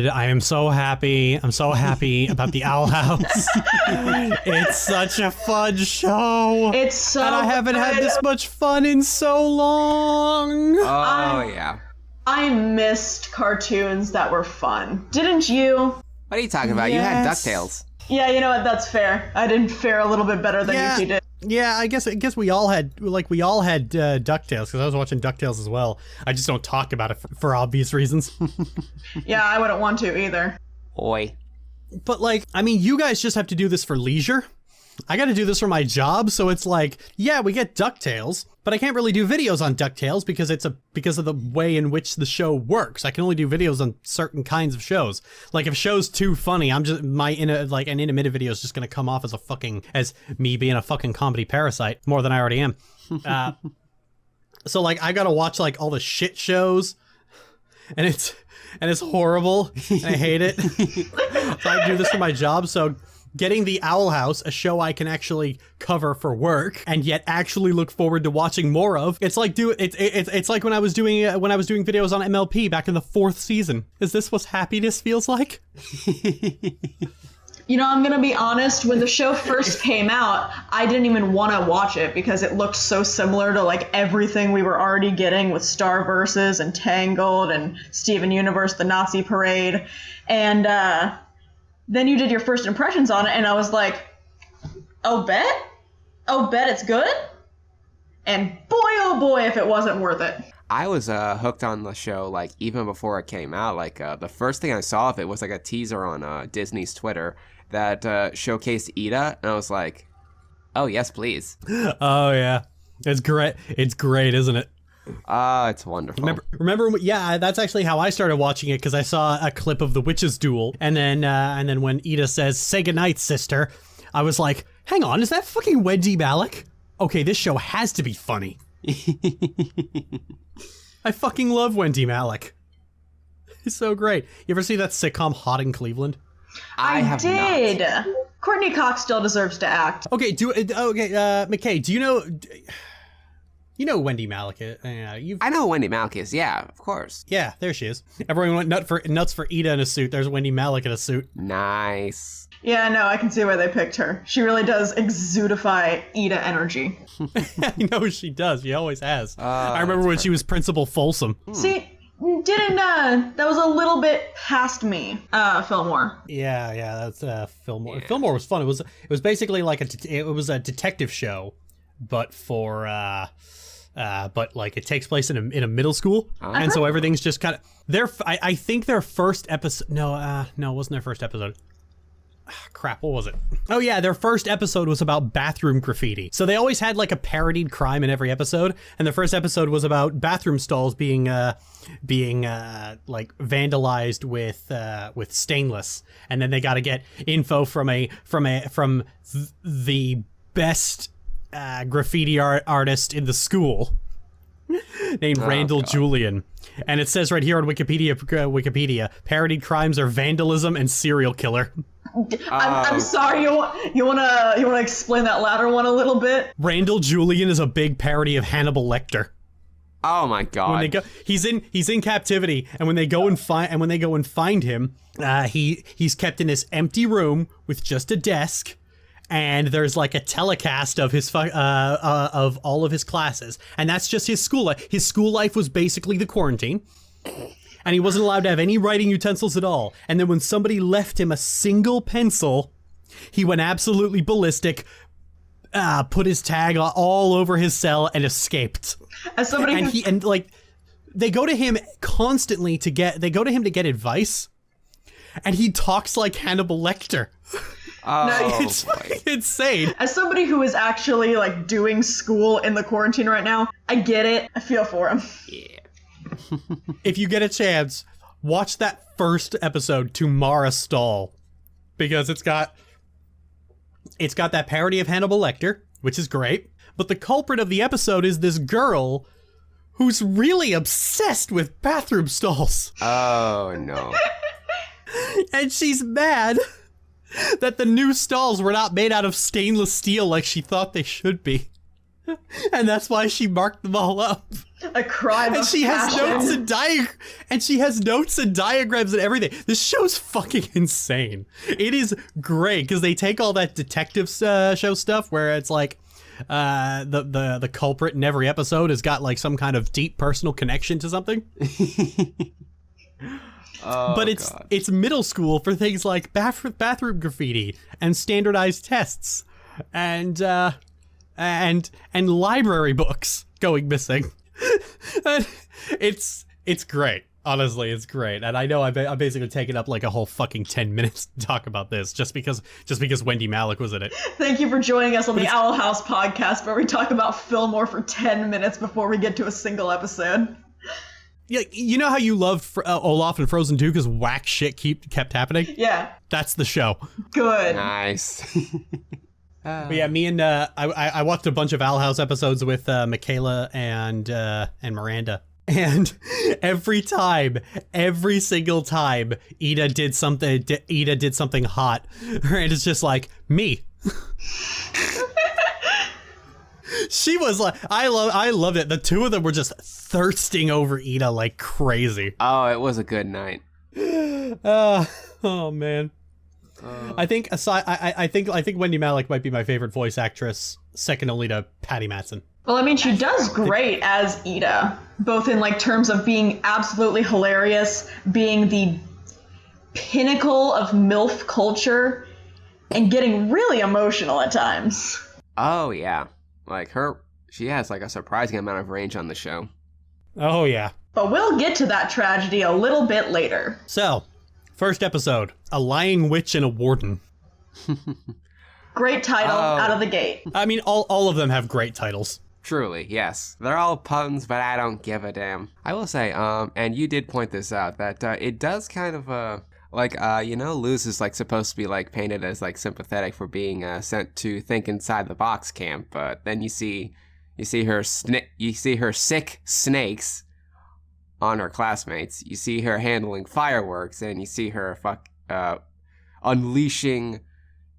god, I am so happy. I'm so happy about the Owl House. It's such a fun show. It's so And I haven't had this much fun in so long. Oh, yeah. I missed cartoons that were fun. Didn't you? What are you talking about? Yes. You had DuckTales. Yeah, you know what? That's fair. I did fare a little bit better than you two did. Yeah, I guess we all had DuckTales, because I was watching DuckTales as well. I just don't talk about it for obvious reasons. Yeah, I wouldn't want to either. Oi. But like, I mean, you guys just have to do this for leisure. I got to do this for my job, so it's like, yeah, we get DuckTales, but I can't really do videos on DuckTales because because of the way in which the show works. I can only do videos on certain kinds of shows. Like if a show's too funny, I'm just an in-a-minute video is just gonna come off as me being a fucking comedy parasite more than I already am. So like I gotta watch like all the shit shows, and it's horrible, and I hate it. So I do this for my job, so. Getting the Owl House, a show I can actually cover for work and yet actually look forward to watching more of. It's like it's like when I was doing videos on MLP back in the 4th season. Is this what happiness feels like? You know, I'm gonna be honest, when the show first came out, I didn't even want to watch it because it looked so similar to like everything we were already getting with Starverses and Tangled and Steven Universe, the Nazi Parade, and then you did your first impressions on it, and I was like, oh, bet it's good? And boy, oh boy, if it wasn't worth it. I was hooked on the show, like, even before it came out. Like, the first thing I saw of it was, like, a teaser on Disney's Twitter that showcased Ida, and I was like, oh, yes, please. Oh, yeah. It's great. It's great, isn't it? It's wonderful. Remember, yeah, that's actually how I started watching it, because I saw a clip of the witches' duel, and then when Ida says, "Say goodnight, sister," I was like, hang on, is that fucking Wendy Malick? Okay, this show has to be funny. I fucking love Wendy Malick. It's so great. You ever see that sitcom Hot in Cleveland? I have did. not. Courtney Cox still deserves to act. Okay, McKay, do you know... You know who Wendy Malick is. I know who Wendy Malick is, yeah, of course. Yeah, there she is. Everyone went nuts for Ida in a suit. There's Wendy Malick in a suit. Nice. Yeah, no, I can see why they picked her. She really does exudify Ida energy. I know she does. She always has. I remember when she was Principal Folsom. See, that was a little bit past me, Fillmore. Yeah, that's Fillmore. Yeah. Fillmore was fun. It was basically like it was a detective show, but for but like it takes place in a middle school, and so everything's just kind of I think their first episode. No, it wasn't their first episode. Crap, what was it? Oh yeah, their first episode was about bathroom graffiti. So they always had like a parodied crime in every episode, and the first episode was about bathroom stalls being like vandalized with stainless, and then they got to get info from the best graffiti artist in the school named Randall Julian. And it says right here on Wikipedia, parodied crimes are vandalism and serial killer. I'm sorry. You wanna explain that latter one a little bit? Randall Julian is a big parody of Hannibal Lecter. Oh my god! He's in captivity, and when they go and find him, he's kept in this empty room with just a desk, and there's like a telecast of his of all of his classes, and that's just his school life. His school life was basically the quarantine. And he wasn't allowed to have any writing utensils at all. And then when somebody left him a single pencil, he went absolutely ballistic, put his tag all over his cell, and escaped. As somebody they go to him constantly to get advice, and he talks like Hannibal Lecter. Oh, it's fucking insane. As somebody who is actually like doing school in the quarantine right now, I get it. I feel for him. Yeah. If you get a chance, watch that first episode, Tomorrow Stall, because it's got that parody of Hannibal Lecter, which is great, but the culprit of the episode is this girl who's really obsessed with bathroom stalls. Oh, no. And she's mad that the new stalls were not made out of stainless steel like she thought they should be. And that's why she marked them all up. A crime And of she has passion. notes and diagrams and everything. This show's fucking insane. It is great because they take all that detective show stuff where it's like the culprit in every episode has got like some kind of deep personal connection to something. But it's middle school for things like bathroom graffiti and standardized tests and library books going missing. And it's great. Honestly, it's great. And I know I'm basically taking up like a whole fucking 10 minutes to talk about this just because Wendy Malick was in it. Thank you for joining us on the Owl House podcast, where we talk about Fillmore for 10 minutes before we get to a single episode. Yeah, you know how you loved Olaf and Frozen 2 because whack shit kept happening? Yeah. That's the show. Good. Nice. But yeah, me and I watched a bunch of Owl House episodes with Michaela and Miranda. And every single time Ida did something hot, Miranda's just like, me. She was like, I loved it. The two of them were just thirsting over Ida like crazy. Oh, it was a good night. Oh man. I think I think Wendy Malick might be my favorite voice actress, second only to Patty Mattson. Well, I mean, she does great as Ida, both in like terms of being absolutely hilarious, being the pinnacle of MILF culture, and getting really emotional at times. Oh yeah, like she has like a surprising amount of range on the show. Oh yeah. But we'll get to that tragedy a little bit later. So, first episode, a lying witch and a warden. Great title out of the gate. I mean, all of them have great titles. Truly, yes. They're all puns, but I don't give a damn. I will say, and you did point this out, that it does kind of, Luz is like supposed to be like painted as like sympathetic for being sent to think inside the box camp, but then you see her sick snakes on her classmates. You see her handling fireworks, and you see her unleashing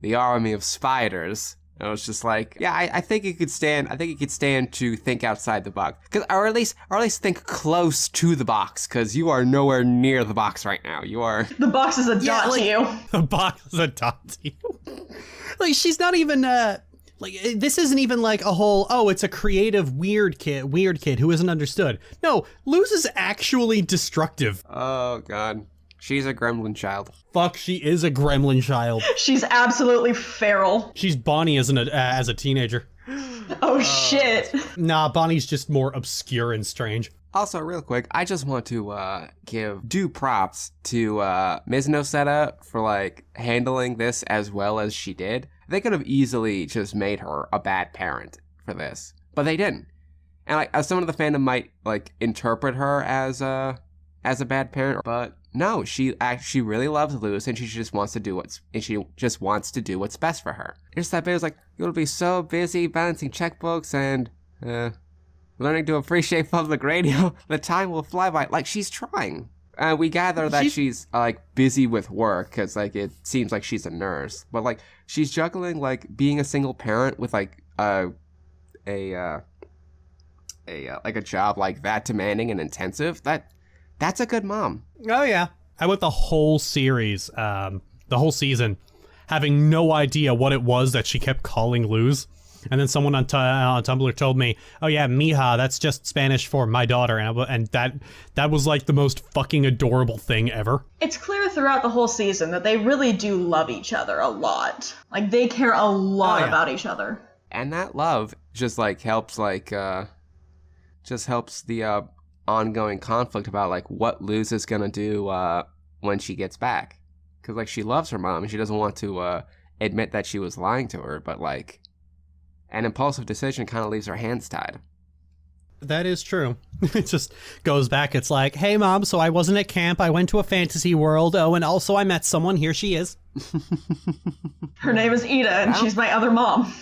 the army of spiders. And it was just like, yeah, I think it could stand. I think it could stand to think outside the box, or at least think close to the box, because you are nowhere near the box right now. You are. The box is a dot to you. The box is a dot to you. Like, she's not even like, this isn't even like a whole, oh, it's a creative weird kid who isn't understood. No, Luz is actually destructive. Oh God. She's a gremlin child. Fuck, she is a gremlin child. She's absolutely feral. She's Bonnie as a teenager. Oh shit. Nah, Bonnie's just more obscure and strange. Also, real quick, I just want to give due props to Ms. Nocetta for like handling this as well as she did. They could have easily just made her a bad parent for this, but they didn't. And like, some of the fandom might like interpret her as a bad parent, but no, she really loves Luz, and she just wants to do what's best for her. It's that bit was like, you'll be so busy balancing checkbooks and learning to appreciate public radio, the time will fly by. Like, she's trying. We gather that she's like busy with work because like it seems like she's a nurse, but like she's juggling like being a single parent with like a job like that demanding and intensive. That's a good mom. Oh yeah, I went the whole series, the whole season, having no idea what it was that she kept calling Luz. And then someone on Tumblr told me, oh yeah, mija, that's just Spanish for my daughter. And that was like the most fucking adorable thing ever. It's clear throughout the whole season that they really do love each other a lot. Like, they care a lot about each other. And that love just like helps the ongoing conflict about like what Luz is gonna do when she gets back. Because like she loves her mom and she doesn't want to admit that she was lying to her, but like an impulsive decision kind of leaves her hands tied. That is true. It just goes back. It's like, hey, Mom, so I wasn't at camp. I went to a fantasy world. Oh, and also I met someone. Here she is. Her name is Ida, and she's my other mom.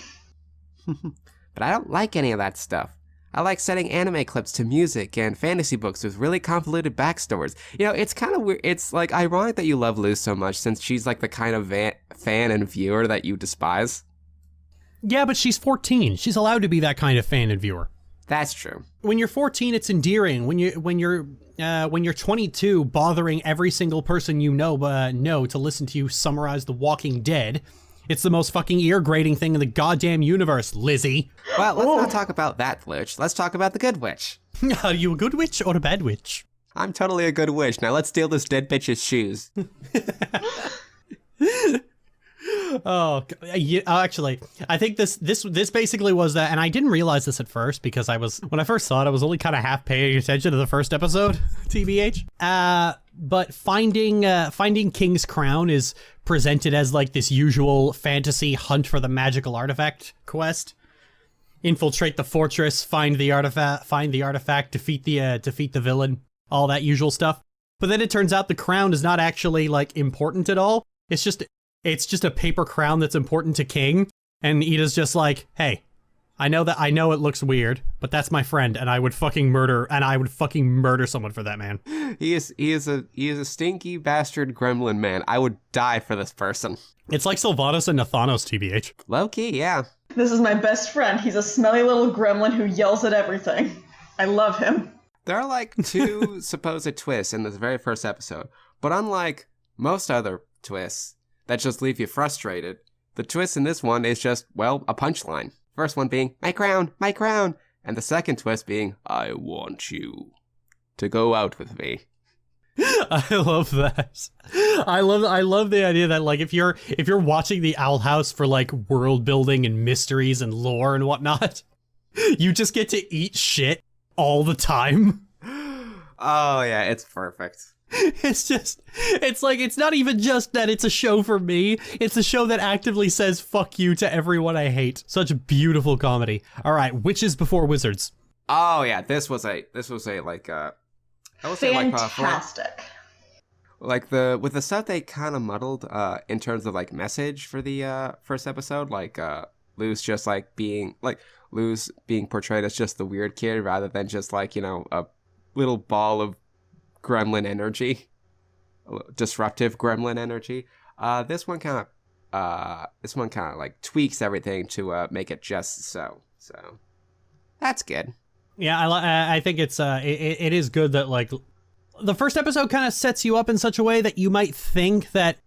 But I don't like any of that stuff. I like setting anime clips to music and fantasy books with really convoluted backstories. You know, it's kind of weird. It's like ironic that you love Luz so much since she's like the kind of fan and viewer that you despise. Yeah, but she's 14. She's allowed to be that kind of fan and viewer. That's true. When you're 14, it's endearing. When you're 22, bothering every single person you know to listen to you summarize The Walking Dead, it's the most fucking ear-grating thing in the goddamn universe, Lizzie. Well, let's not talk about that witch. Let's talk about the good witch. Are you a good witch or a bad witch? I'm totally a good witch. Now let's steal this dead bitch's shoes. Actually, I think this basically was that, and I didn't realize this at first because when I first saw it, I was only kind of half paying attention to the first episode, TBH. But finding King's Crown is presented as like this usual fantasy hunt for the magical artifact quest. Infiltrate the fortress, find the artifact, defeat the villain, all that usual stuff. But then it turns out the crown is not actually like important at all. It's just a paper crown that's important to King, and Ida's just like, hey, I know it looks weird, but that's my friend, and I would fucking murder someone for that man. He is a stinky bastard gremlin man. I would die for this person. It's like Sylvanas and Nathanos, TBH. Low key, yeah. This is my best friend. He's a smelly little gremlin who yells at everything. I love him. There are like 2 supposed twists in this very first episode, but unlike most other twists that just leave you frustrated, the twist in this one is just, well, a punchline. First one being, my crown, and the second twist being, I want you to go out with me. I love that. I love the idea that like if you're watching the Owl House for like world building and mysteries and lore and whatnot, you just get to eat shit all the time. Oh yeah, it's perfect. It's not even just that it's a show for me. It's a show that actively says fuck you to everyone I hate. Such beautiful comedy. All right, Witches Before Wizards. Oh yeah, this was a like I would say fantastic. Like with the stuff they kind of muddled in terms of like message for the first episode, like Lou's just like being portrayed as just the weird kid rather than just like, you know, a little ball of gremlin energy, disruptive gremlin energy. This one kind of like tweaks everything to make it just so that's good. Yeah, I think it is good that like the first episode kind of sets you up in such a way that you might think that,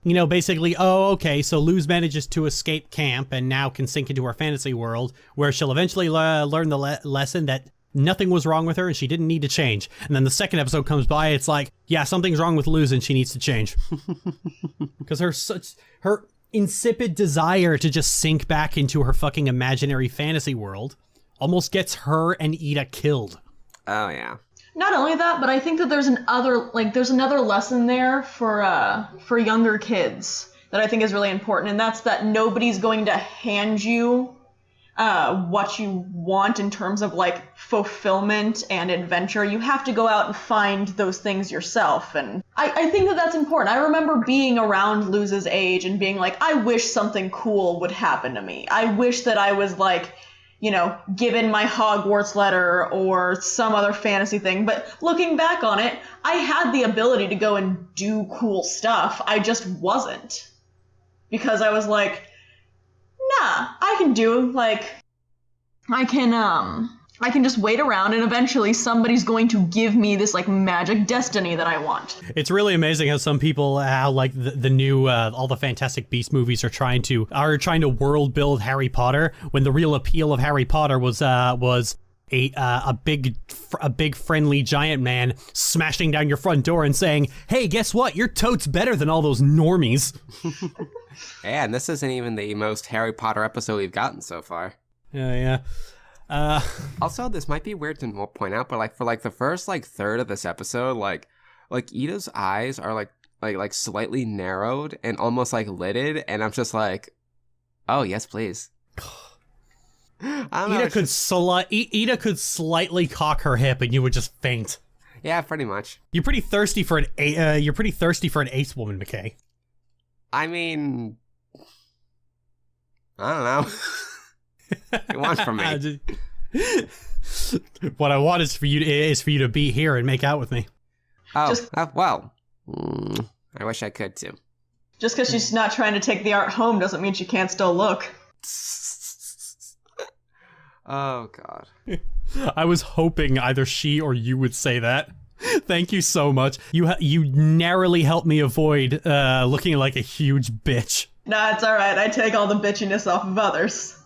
you know, basically, oh, okay, so Luz manages to escape camp and now can sink into her fantasy world where she'll eventually learn the lesson that nothing was wrong with her and she didn't need to change. And then the second episode comes by, it's like, yeah, something's wrong with Luz and she needs to change. Because her insipid desire to just sink back into her fucking imaginary fantasy world almost gets her and Ida killed. Oh yeah. Not only that, but I think that there's another lesson there for younger kids that I think is really important, and that's that nobody's going to hand you what you want in terms of like fulfillment and adventure. You have to go out and find those things yourself, and I think that that's important. I remember being around Luz's age and being like, I wish something cool would happen to me. I wish that I was like, you know, given my Hogwarts letter or some other fantasy thing. But looking back on it, I had the ability to go and do cool stuff. I just wasn't. Because I was like, nah, I can do, like, I can just wait around and eventually somebody's going to give me this, like, magic destiny that I want. It's really amazing how some people, like the new, all the Fantastic Beasts movies are trying to world build Harry Potter, when the real appeal of Harry Potter was a big friendly giant man smashing down your front door and saying, hey, guess what? Your tote's better than all those normies. Yeah, and this isn't even the most Harry Potter episode we've gotten so far. Yeah. Also, this might be weird to point out, but like for like the first like third of this episode, like Ida's eyes are like slightly narrowed and almost like lidded, and I'm just like, oh yes, please. Ida could slightly cock her hip, and you would just faint. Yeah, pretty much. You're pretty thirsty for an ace woman, McKay. I mean, I don't know. What do you want from me? What I want is for you to be here and make out with me. Oh, well, I wish I could too. Just because she's not trying to take the art home doesn't mean she can't still look. Oh God. I was hoping either she or you would say that. Thank you so much. You narrowly helped me avoid looking like a huge bitch. Nah, it's alright. I take all the bitchiness off of others.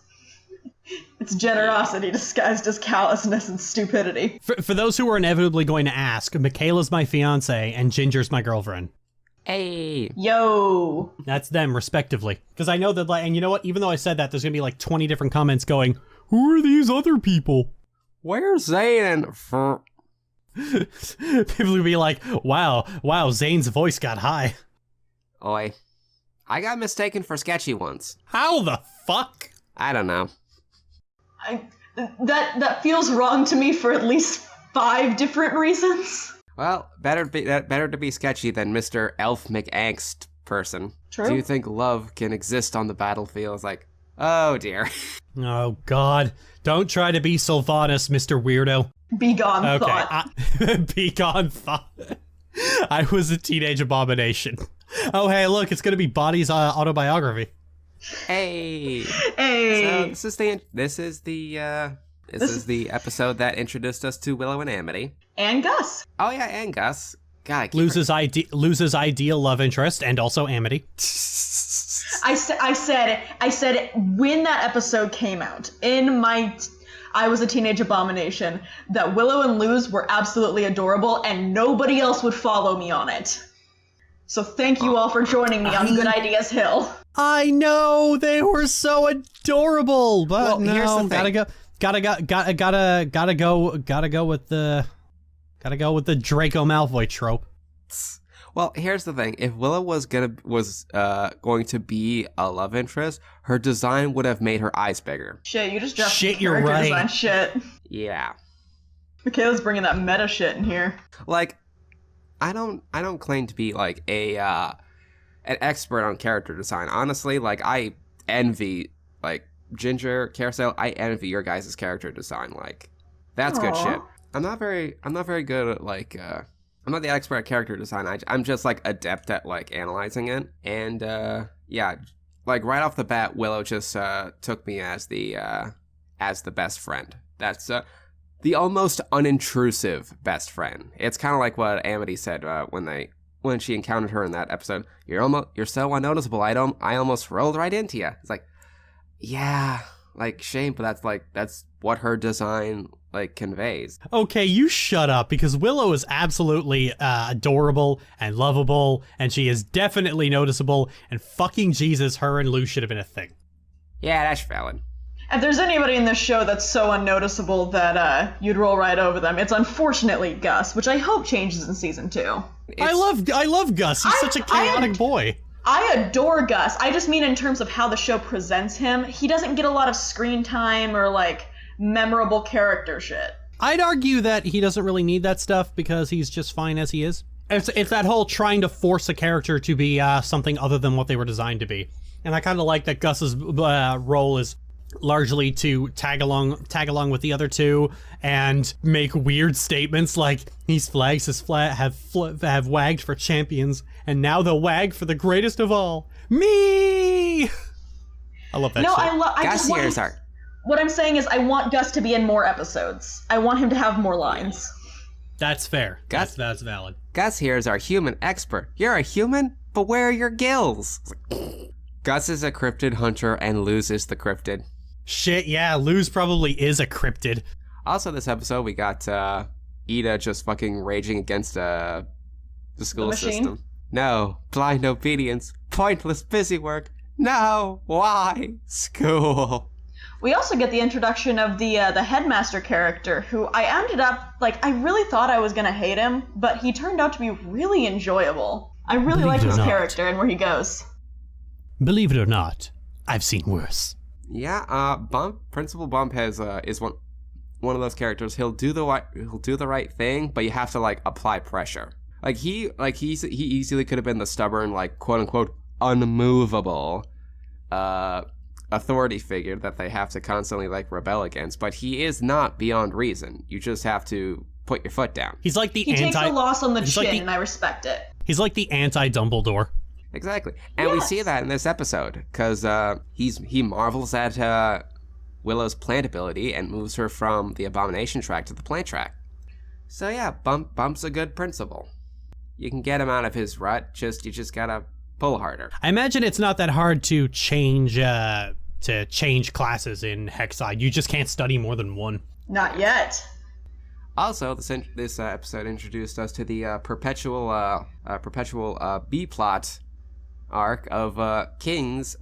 It's generosity disguised as callousness and stupidity. For those who are inevitably going to ask, Michaela's my fiance and Ginger's my girlfriend. Hey. Yo. That's them, respectively. Because I know that, and you know what? Even though I said that, there's going to be like 20 different comments going, who are these other people? Where's Zane and... People will be like, wow, Zane's voice got high. Oi. I got mistaken for Sketchy once. How the fuck? I don't know. That feels wrong to me for at least 5 different reasons. Well, better to be Sketchy than Mr. Elf McAngst person. True. Do you think love can exist on the battlefield? It's like, oh dear. Oh god. Don't try to be Sylvanas, Mr. Weirdo. Be gone, thought. Be gone, thought. I was a teenage abomination. Oh hey, look, it's gonna be Bonnie's autobiography. Hey. Hey. So this is the episode that introduced us to Willow and Amity. And Gus. Oh yeah, and Gus. God, loses ideal love interest and also Amity. I said when that episode came out in my I Was a Teenage Abomination that Willow and Luz were absolutely adorable and nobody else would follow me on it. So thank you all for joining me on Good Ideas Hill. I know they were so adorable, but well, here's the thing. gotta go with the Draco Malfoy trope. Well, here's the thing. If Willow was going to be a love interest, her design would have made her eyes bigger. Shit, you just dropped shit, character you're right. design shit. Yeah. Michaela's bringing that meta shit in here. Like, I don't claim to be like an expert on character design. Honestly, like I envy like Ginger, Carousel. I envy your guys' character design. Like, that's good shit. I'm not very good at like. I'm not the expert at character design. I'm just like adept at like analyzing it. And yeah, like right off the bat, Willow just took me as the best friend. That's the almost unintrusive best friend. It's kind of like what Amity said when she encountered her in that episode. You're so unnoticeable. I almost rolled right into you. It's like, yeah, like shame, but that's what her design like conveys. Okay, you shut up, because Willow is absolutely adorable and lovable, and she is definitely noticeable, and fucking Jesus, her and Lou should have been a thing. Yeah, that's valid. If there's anybody in this show that's so unnoticeable that you'd roll right over them, it's unfortunately Gus, which I hope changes in season 2. I love Gus. He's such a chaotic boy. I adore Gus. I just mean in terms of how the show presents him. He doesn't get a lot of screen time or like memorable character shit. I'd argue that he doesn't really need that stuff because he's just fine as he is. It's that whole trying to force a character to be something other than what they were designed to be. And I kind of like that Gus's role is largely to tag along with the other two and make weird statements like these flags have wagged for champions and now they'll wag for the greatest of all, me. I love that shit. What I'm saying is I want Gus to be in more episodes. I want him to have more lines. That's fair. That's valid. Gus here is our human expert. You're a human, but where are your gills? Gus is a cryptid hunter and Luz is the cryptid. Shit, yeah, Luz probably is a cryptid. Also this episode we got Ida just fucking raging against the school system. No, blind obedience, pointless busy work. No, why? School. We also get the introduction of the headmaster character, who I ended up, like, I really thought I was going to hate him, but he turned out to be really enjoyable. I really like his character and where he goes. Believe it or not, I've seen worse. Yeah, Principal Bump is one of those characters. He'll do the right thing, but you have to like apply pressure. He easily could have been the stubborn, like, quote unquote unmovable authority figure that they have to constantly like rebel against, but he is not beyond reason. You just have to put your foot down. He's like he takes the loss on the chin, and I respect it. He's like the anti-Dumbledore. Exactly, and we see that in this episode because he marvels at Willow's plant ability and moves her from the Abomination track to the plant track. So yeah, Bump's a good principal. You can get him out of his rut, you just gotta pull harder. I imagine it's not that hard to change classes in Hexside. You just can't study more than one. Not yet. Also, this episode introduced us to the perpetual B-plot arc of King's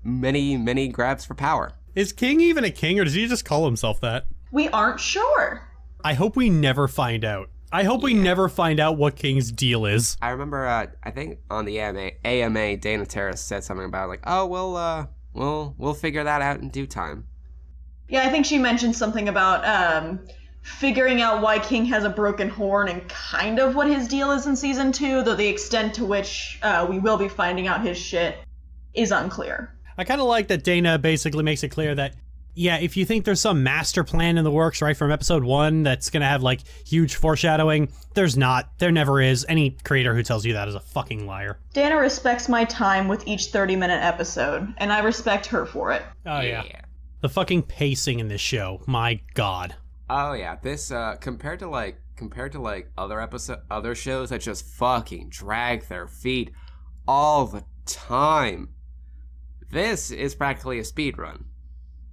many grabs for power. Is King even a king, or does he just call himself that? We aren't sure. I hope we never find out. I hope we never find out what King's deal is. I remember, I think on the AMA, Dana Terrace said something about like, oh, we'll figure that out in due time. Yeah, I think she mentioned something about figuring out why King has a broken horn and kind of what his deal is in season 2, though the extent to which we will be finding out his shit is unclear. I kind of like that Dana basically makes it clear that, yeah, if you think there's some master plan in the works, right, from episode 1 that's going to have, like, huge foreshadowing, there's not. There never is. Any creator who tells you that is a fucking liar. Dana respects my time with each 30-minute episode, and I respect her for it. Oh, yeah. The fucking pacing in this show, my god. Oh, yeah. This, compared to other shows that just fucking drag their feet all the time, this is practically a speed run.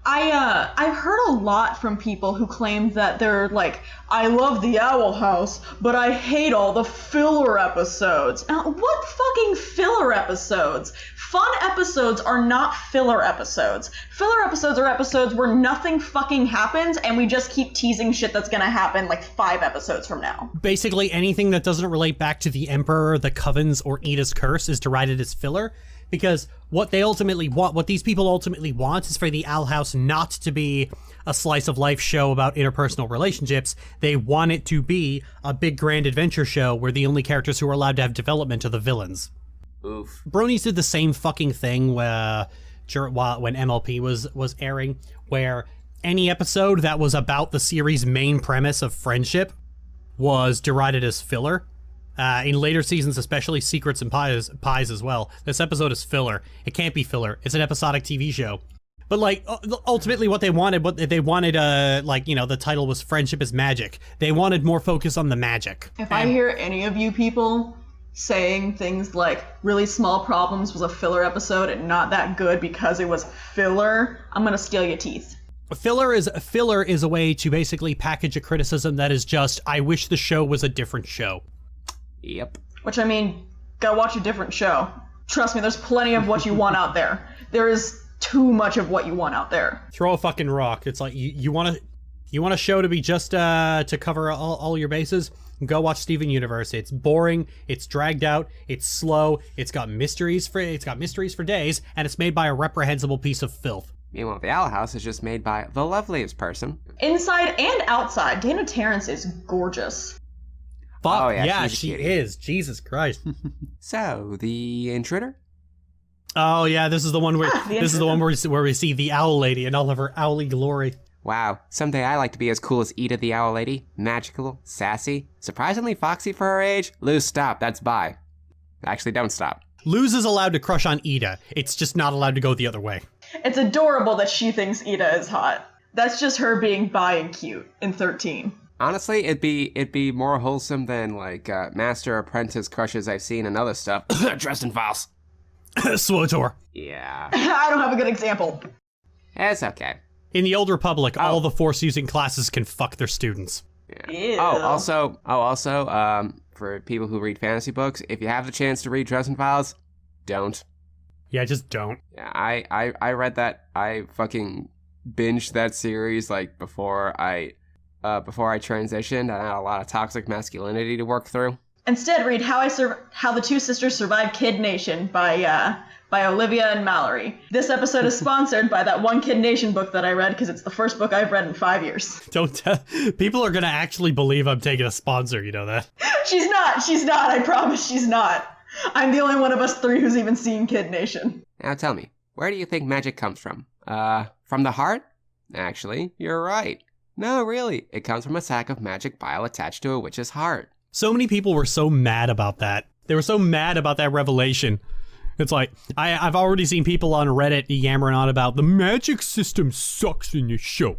I've heard a lot from people who claim that they're like, I love the Owl House, but I hate all the filler episodes. What fucking filler episodes? Fun episodes are not filler episodes. Filler episodes are episodes where nothing fucking happens and we just keep teasing shit that's gonna happen like 5 episodes from now. Basically anything that doesn't relate back to the Emperor, the Covens, or Ida's Curse is derided as filler. Because what these people ultimately want is for the Owl House not to be a slice of life show about interpersonal relationships. They want it to be a big grand adventure show where the only characters who are allowed to have development are the villains. Oof. Bronies did the same fucking thing when MLP was airing, where any episode that was about the series' main premise of friendship was derided as filler. In later seasons, especially Secrets and Pies as well. This episode is filler. It can't be filler. It's an episodic TV show. But, like, ultimately what they wanted, the title was Friendship is Magic. They wanted more focus on the magic. If I hear any of you people saying things like Really Small Problems was a filler episode and not that good because it was filler, I'm gonna steal your teeth. Filler is a way to basically package a criticism that is just, I wish the show was a different show. Yep. Which, I mean, go watch a different show. Trust me, there's plenty of what you want out there. There is too much of what you want out there. Throw a fucking rock. It's like, you want a show to be just to cover all your bases? Go watch Steven Universe. It's boring, it's dragged out, it's slow, it's got mysteries for days, and it's made by a reprehensible piece of filth. Meanwhile, the Owl House is just made by the loveliest person. Inside and outside, Dana Terrace is gorgeous. Fuck, oh, yeah, she is. Jesus Christ. So, the Intruder? Oh yeah, this is the one where we see the Owl Lady in all of her owly glory. Wow, someday I like to be as cool as Ida the Owl Lady. Magical, sassy, surprisingly foxy for her age. Luz, stop. That's bi. Actually, don't stop. Luz is allowed to crush on Ida. It's just not allowed to go the other way. It's adorable that she thinks Ida is hot. That's just her being bi and cute in 13. Honestly, it'd be more wholesome than like master apprentice crushes I've seen in other stuff. Dresden Files. SWTOR. Yeah. I don't have a good example. It's okay. In the Old Republic, all the Force-using classes can fuck their students. Yeah. Ew. Also, for people who read fantasy books, if you have the chance to read Dresden Files, don't. Yeah, just don't. Yeah, I read that. I fucking binged that series like before I transitioned, and I had a lot of toxic masculinity to work through. Instead, read How the Two Sisters Survived Kid Nation by Olivia and Mallory. This episode is sponsored by that one Kid Nation book that I read because it's the first book I've read in 5 years. Don't tell. People are gonna actually believe I'm taking a sponsor. You know that. She's not. I promise she's not. I'm the only one of us 3 who's even seen Kid Nation. Now tell me, where do you think magic comes from? From the heart? Actually, you're right. No, really. It comes from a sack of magic bile attached to a witch's heart. So many people were so mad about that. They were so mad about that revelation. It's like, I've already seen people on Reddit yammering on about the magic system sucks in the show.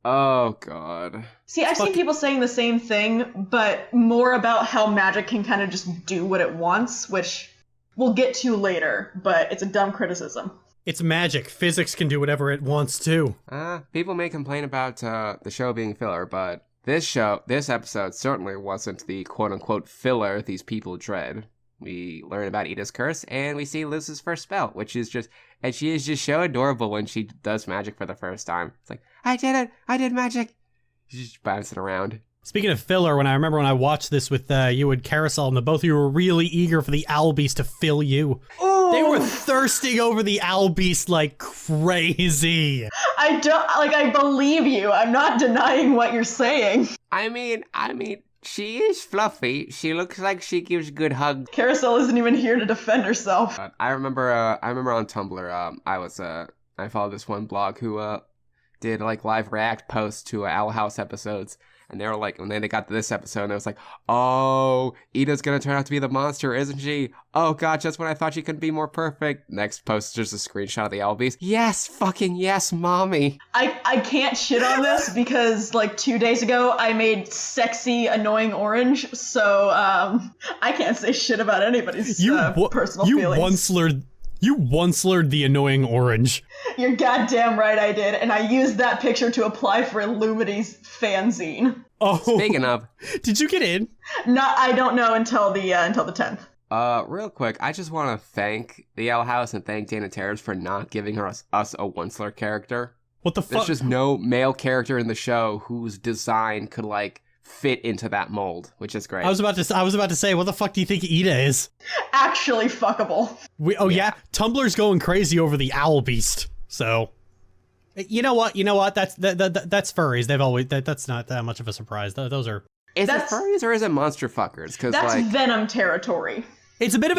Oh, God. See, I've seen people saying the same thing, but more about how magic can kind of just do what it wants, which we'll get to later, but it's a dumb criticism. It's magic. Physics can do whatever it wants too. People may complain about the show being filler, but this episode certainly wasn't the quote-unquote filler these people dread. We learn about Ida's curse, and we see Luz's first spell, and she is just so adorable when she does magic for the first time. It's like, I did it! I did magic! She's just bouncing around. Speaking of filler, when I watched this with you and Carousel, and the both of you were really eager for the Owl Beast to fill you. Ooh. They were thirsting over the Owl Beast like crazy. I believe you. I'm not denying what you're saying. I mean, she is fluffy. She looks like she gives good hugs. Carousel isn't even here to defend herself. I remember on Tumblr, I followed this one blog who did like live react posts to Owl House episodes. And they were like, and then they got to this episode, and it was like, oh, Ida's gonna turn out to be the monster, isn't she? Oh god, just when I thought she couldn't be more perfect. Next post is just a screenshot of the Owl Beast. Yes, fucking yes, mommy. I can't shit on this because like 2 days ago I made sexy annoying orange, so I can't say shit about anybody's personal feelings. You once slurred the annoying orange. You're goddamn right I did, and I used that picture to apply for Illumity's fanzine. Oh, speaking of, did you get in? No, I don't know until the 10th. Real quick, I just want to thank the Owl House and thank Dana Terrace for not giving us a Onceler character. What the fuck? There's just no male character in the show whose design could like fit into that mold, which is great. I was about to say, what the fuck do you think Ida is? Actually fuckable. Yeah, Tumblr's going crazy over the Owl Beast. So, you know what? That's furries. They've always that's not that much of a surprise. Those are. Is it furries or is it monster fuckers? Because that's like Venom territory. It's a bit of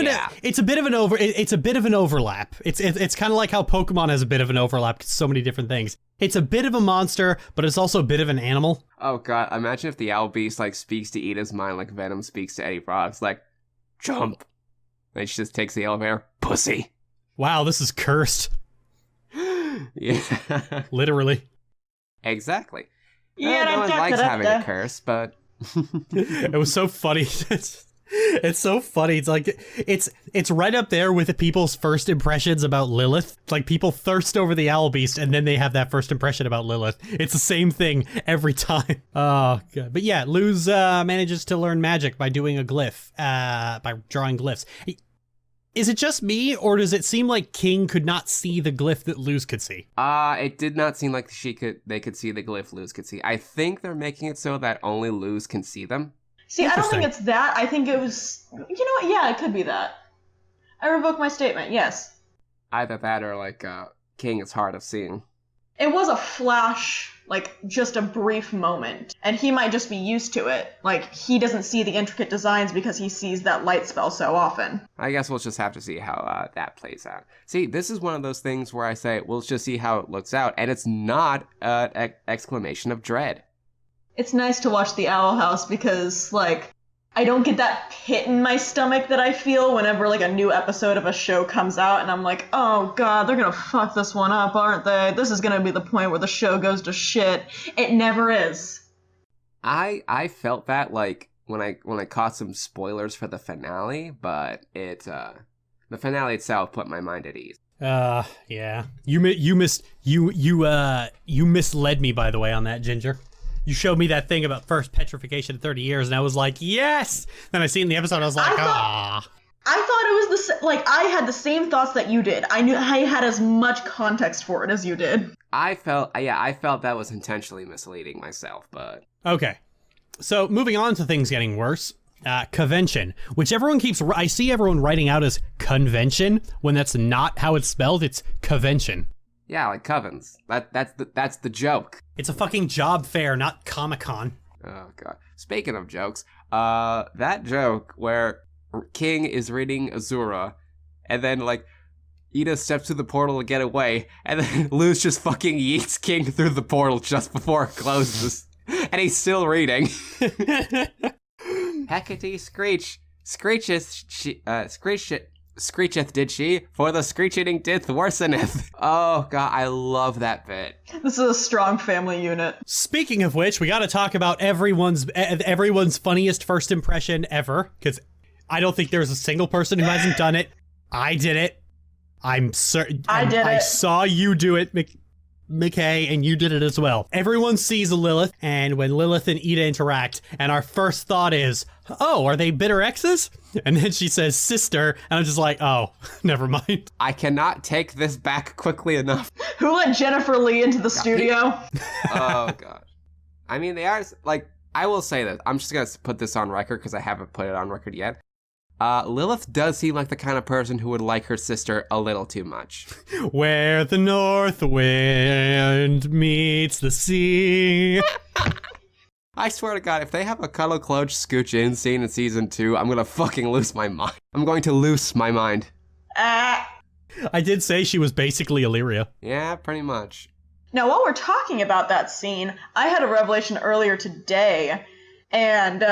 an overlap. It's kind of like how Pokemon has a bit of an overlap because so many different things. It's a bit of a monster, but it's also a bit of an animal. Oh god, imagine if the Owl Beast like speaks to Ida's mind like Venom speaks to Eddie Brock's, like, jump. And she just takes the elevator. Pussy. Wow, this is cursed. Yeah. Literally. Exactly. Yeah, no one likes having a curse, but it was so funny. It's so funny. It's like it's right up there with the people's first impressions about Lilith. Like people thirst over the Owl Beast and then they have that first impression about Lilith. It's the same thing every time. Oh god. But yeah, Luz manages to learn magic by doing a glyph, by drawing glyphs. Is it just me, or does it seem like King could not see the glyph that Luz could see? It did not seem like they could see the glyph Luz could see. I think they're making it so that only Luz can see them. See, I don't think it's that. I think it was... You know what? Yeah, it could be that. I revoke my statement, yes. Either that or, like, King is hard of seeing. It was a flash, like, just a brief moment. And he might just be used to it. Like, he doesn't see the intricate designs because he sees that light spell so often. I guess we'll just have to see how that plays out. See, this is one of those things where I say, we'll just see how it looks out. And it's not an exclamation of dread. It's nice to watch the Owl House because, like, I don't get that pit in my stomach that I feel whenever, like, a new episode of a show comes out and I'm like, oh god, they're gonna fuck this one up, aren't they? This is gonna be the point where the show goes to shit. It never is. I felt that, like, when I caught some spoilers for the finale, but the finale itself put my mind at ease. Yeah. You misled me, by the way, on that, Ginger. You showed me that thing about first petrification in 30 years, and I was like, yes! Then I seen the episode, I was like, ah. I thought it was like, I had the same thoughts that you did. I knew I had as much context for it as you did. I felt that was intentionally misleading myself, but... Okay. So, moving on to things getting worse. Covention, which I see everyone writing out as convention, when that's not how it's spelled, it's Covention. Yeah, like covens. That's the joke. It's a fucking job fair, not Comic-Con. Oh god. Speaking of jokes, that joke where King is reading Azura, and then like Ida steps through the portal to get away, and then Luz just fucking yeets King through the portal just before it closes, and he's still reading. Hecate screech, screeches, screecheth did she, for the screeching dith worseneth. Oh god, I love that bit. This is a strong family unit. Speaking of which, we got to talk about everyone's funniest first impression ever, because I don't think there's a single person who hasn't done it. I did it. I'm certain. I saw you do it, McKay, and you did it as well. Everyone sees Lilith, and when Lilith and Ida interact, and our first thought is, oh, are they bitter exes? And then she says sister, and I'm just like, oh, never mind. I cannot take this back quickly enough. Who let Jennifer Lee into the studio? Oh, God. I mean, they are, like, I will say this. I'm just going to put this on record because I haven't put it on record yet. Lilith does seem like the kind of person who would like her sister a little too much. Where the north wind meets the sea. I swear to God, if they have a Cuddle Cloach scooch in scene in season 2, I'm gonna fucking lose my mind. I'm going to lose my mind. I did say she was basically Illyria. Yeah, pretty much. Now, while we're talking about that scene, I had a revelation earlier today, and,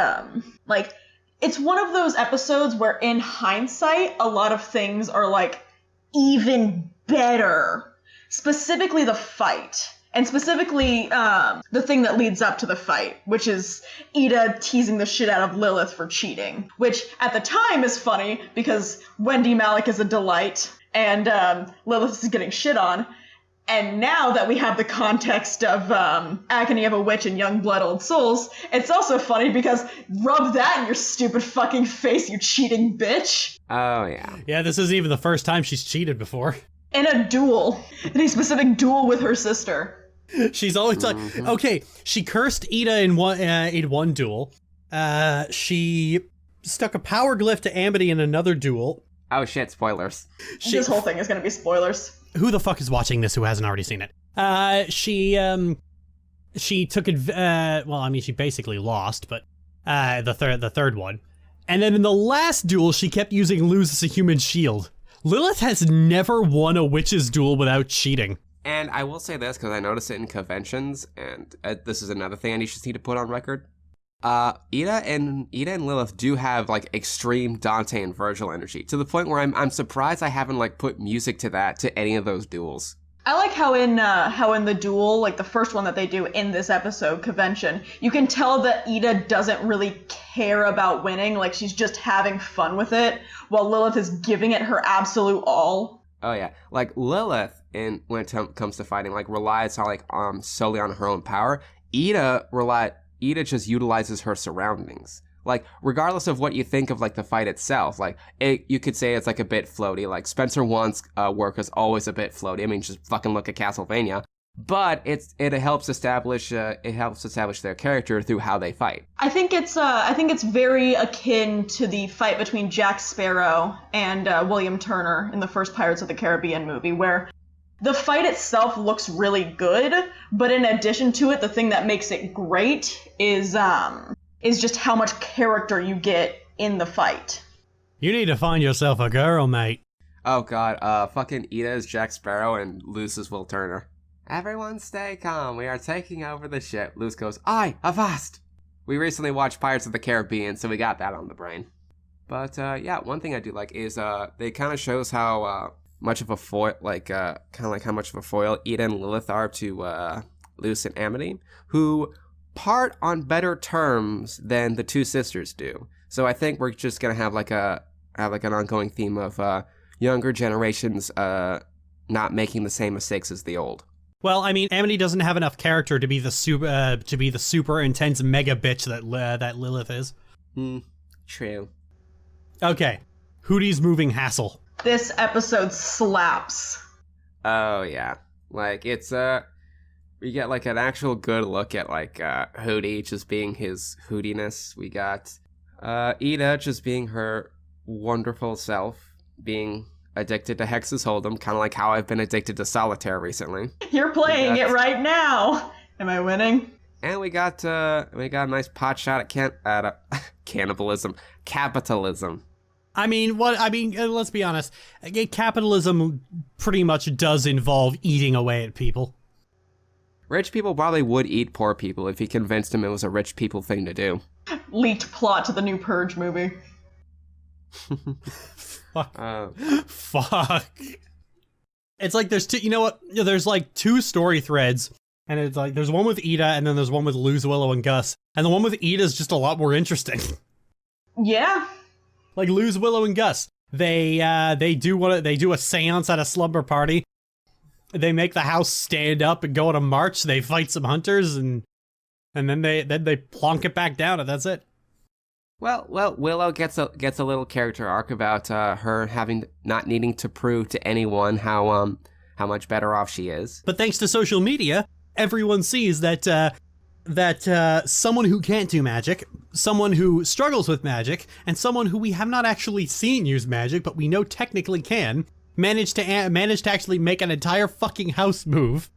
it's one of those episodes where, in hindsight, a lot of things are, even better. Specifically the fight. And specifically, the thing that leads up to the fight, which is Ida teasing the shit out of Lilith for cheating. Which, at the time, is funny, because Wendy Malick is a delight, and Lilith is getting shit on. And now that we have the context of Agony of a Witch and Young Blood Old Souls, it's also funny because rub that in your stupid fucking face, you cheating bitch. Oh, yeah. Yeah, this isn't even the first time she's cheated before. In a duel. In a specific duel with her sister. She's always like, okay, she cursed Ida in one duel. She stuck a power glyph to Amity in another duel. Oh shit, spoilers. This whole thing is going to be spoilers. Who the fuck is watching this who hasn't already seen it? She took she basically lost, but the third one. And then in the last duel, she kept using Lose as a human shield. Lilith has never won a witch's duel without cheating. And I will say this, because I noticed it in conventions, and this is another thing I just need to put on record. Ida and Lilith do have, extreme Dante and Virgil energy, to the point where I'm surprised I haven't, put music to that, to any of those duels. I like how in the duel, the first one that they do in this episode, Covention, you can tell that Ida doesn't really care about winning, she's just having fun with it, while Lilith is giving it her absolute all. Oh yeah, Lilith, when it comes to fighting, relies on solely on her own power. Ida just utilizes her surroundings. Regardless of what you think of the fight itself, you could say it's a bit floaty. Spencer Wan's work is always a bit floaty. I mean, just fucking look at Castlevania. But it helps establish their character through how they fight. I think it's very akin to the fight between Jack Sparrow and William Turner in the first Pirates of the Caribbean movie, where the fight itself looks really good, but in addition to it, the thing that makes it great is just how much character you get in the fight. You need to find yourself a girl, mate. Oh god, fucking Ida is Jack Sparrow and Luce is Will Turner. Everyone stay calm, we are taking over the ship. Luce goes, aye, avast! We recently watched Pirates of the Caribbean, so we got that on the brain. But yeah, one thing I do like is they kind of shows how much of a foil, how much of a foil Ida and Lilith are to Luce and Amity, who part on better terms than the two sisters do. So I think we're just gonna have an ongoing theme of younger generations not making the same mistakes as the old. Well, I mean, Amity doesn't have enough character to be the super intense mega bitch that Lilith is. True. Okay, Hooty's moving hassle. This episode slaps. Oh yeah, it's we get an actual good look at Hooty just being his hootiness. We got Ida just being her wonderful self, being addicted to Hex's Hold'em, kind of like how I've been addicted to solitaire recently. You're playing it right now. Am I winning? And we got a nice pot shot at cannibalism, capitalism. I mean, let's be honest. Capitalism pretty much does involve eating away at people. Rich people probably would eat poor people if he convinced them it was a rich people thing to do. Leaked plot to the new Purge movie. Fuck. Fuck. It's like there's two, you know what? There's like two story threads, and it's like there's one with Ida, and then there's one with Luz, Willow, and Gus. And the one with Ida is just a lot more interesting. Yeah. Like Luz, Willow, and Gus. They do a seance at a slumber party. They make the house stand up and go on a march. They fight some hunters, and then they plonk it back down, and that's it. Well, Willow gets a little character arc about her not needing to prove to anyone how much better off she is. But thanks to social media, everyone sees that someone who can't do magic, someone who struggles with magic, and someone who we have not actually seen use magic, but we know technically can, managed to actually make an entire fucking house move.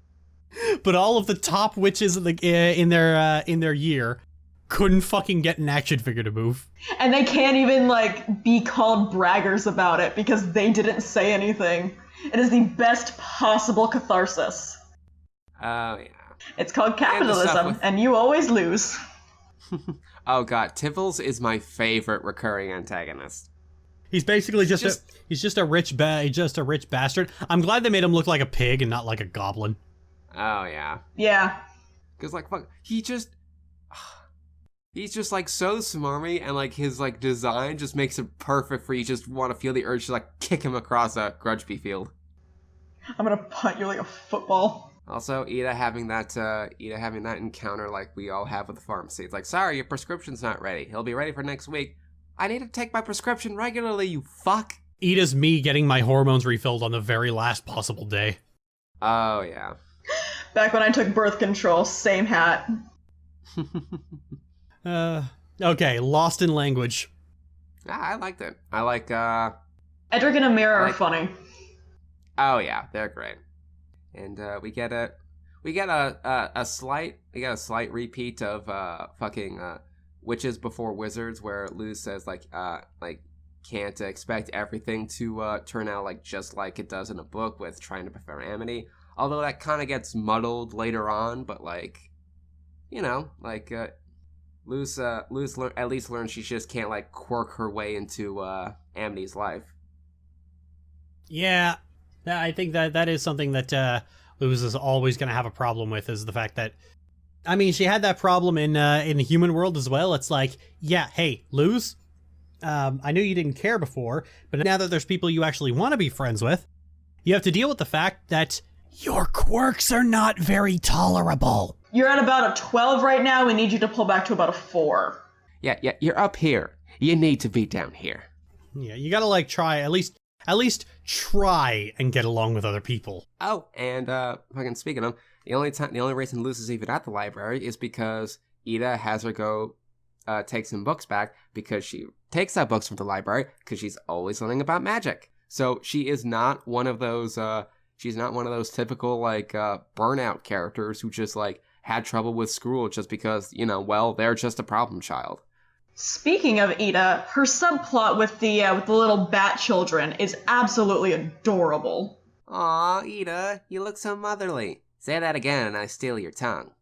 But all of the top witches in their year couldn't fucking get an action figure to move. And they can't even, like, be called braggers about it because they didn't say anything. It is the best possible catharsis. Oh, yeah. It's called capitalism, and you always lose. Oh, God. Tivels is my favorite recurring antagonist. He's basically just a rich bastard. I'm glad they made him look like a pig and not like a goblin. Oh, yeah. Yeah. Because, like, fuck, he's just, like, so smarmy, and, like, his, like, design just makes it perfect for you just want to feel the urge to, like, kick him across a Grudgeby field. I'm gonna punt you like a football. Also, Ida having that encounter like we all have with the pharmacy. It's like, sorry, your prescription's not ready. He'll be ready for next week. I need to take my prescription regularly, you fuck. Ida's me getting my hormones refilled on the very last possible day. Oh, yeah. Back when I took birth control, same hat. Okay, Lost in Language. I liked it. I like, Edric and Amira are funny. Oh, yeah, they're great. And, we get a slight repeat of, fucking, Witches Before Wizards, where Luz says, like, can't expect everything to, turn out, like, just like it does in a book with trying to prefer Amity. Although that kind of gets muddled later on, but, like, you know, like, Luz at least learns she just can't, like, quirk her way into, Amity's life. Yeah, I think that is something that, Luz is always going to have a problem with, is the fact that, I mean, she had that problem in the human world as well. It's like, yeah, hey, Luz, I knew you didn't care before, but now that there's people you actually want to be friends with, you have to deal with the fact that your quirks are not very tolerable. You're at about a 12 right now. We need you to pull back to about a 4. Yeah, you're up here. You need to be down here. Yeah, you gotta, like, try, at least try and get along with other people. Oh, and, fucking speaking of, the only reason Luz is even at the library is because Ida has her go, take some books back, because she takes that books from the library, because she's always learning about magic. So she is not one of those, typical, like, burnout characters who just, like, had trouble with school just because, you know, well, they're just a problem child. Speaking of Ida, her subplot with the little bat children is absolutely adorable. Aw, Ida, you look so motherly. Say that again and I steal your tongue.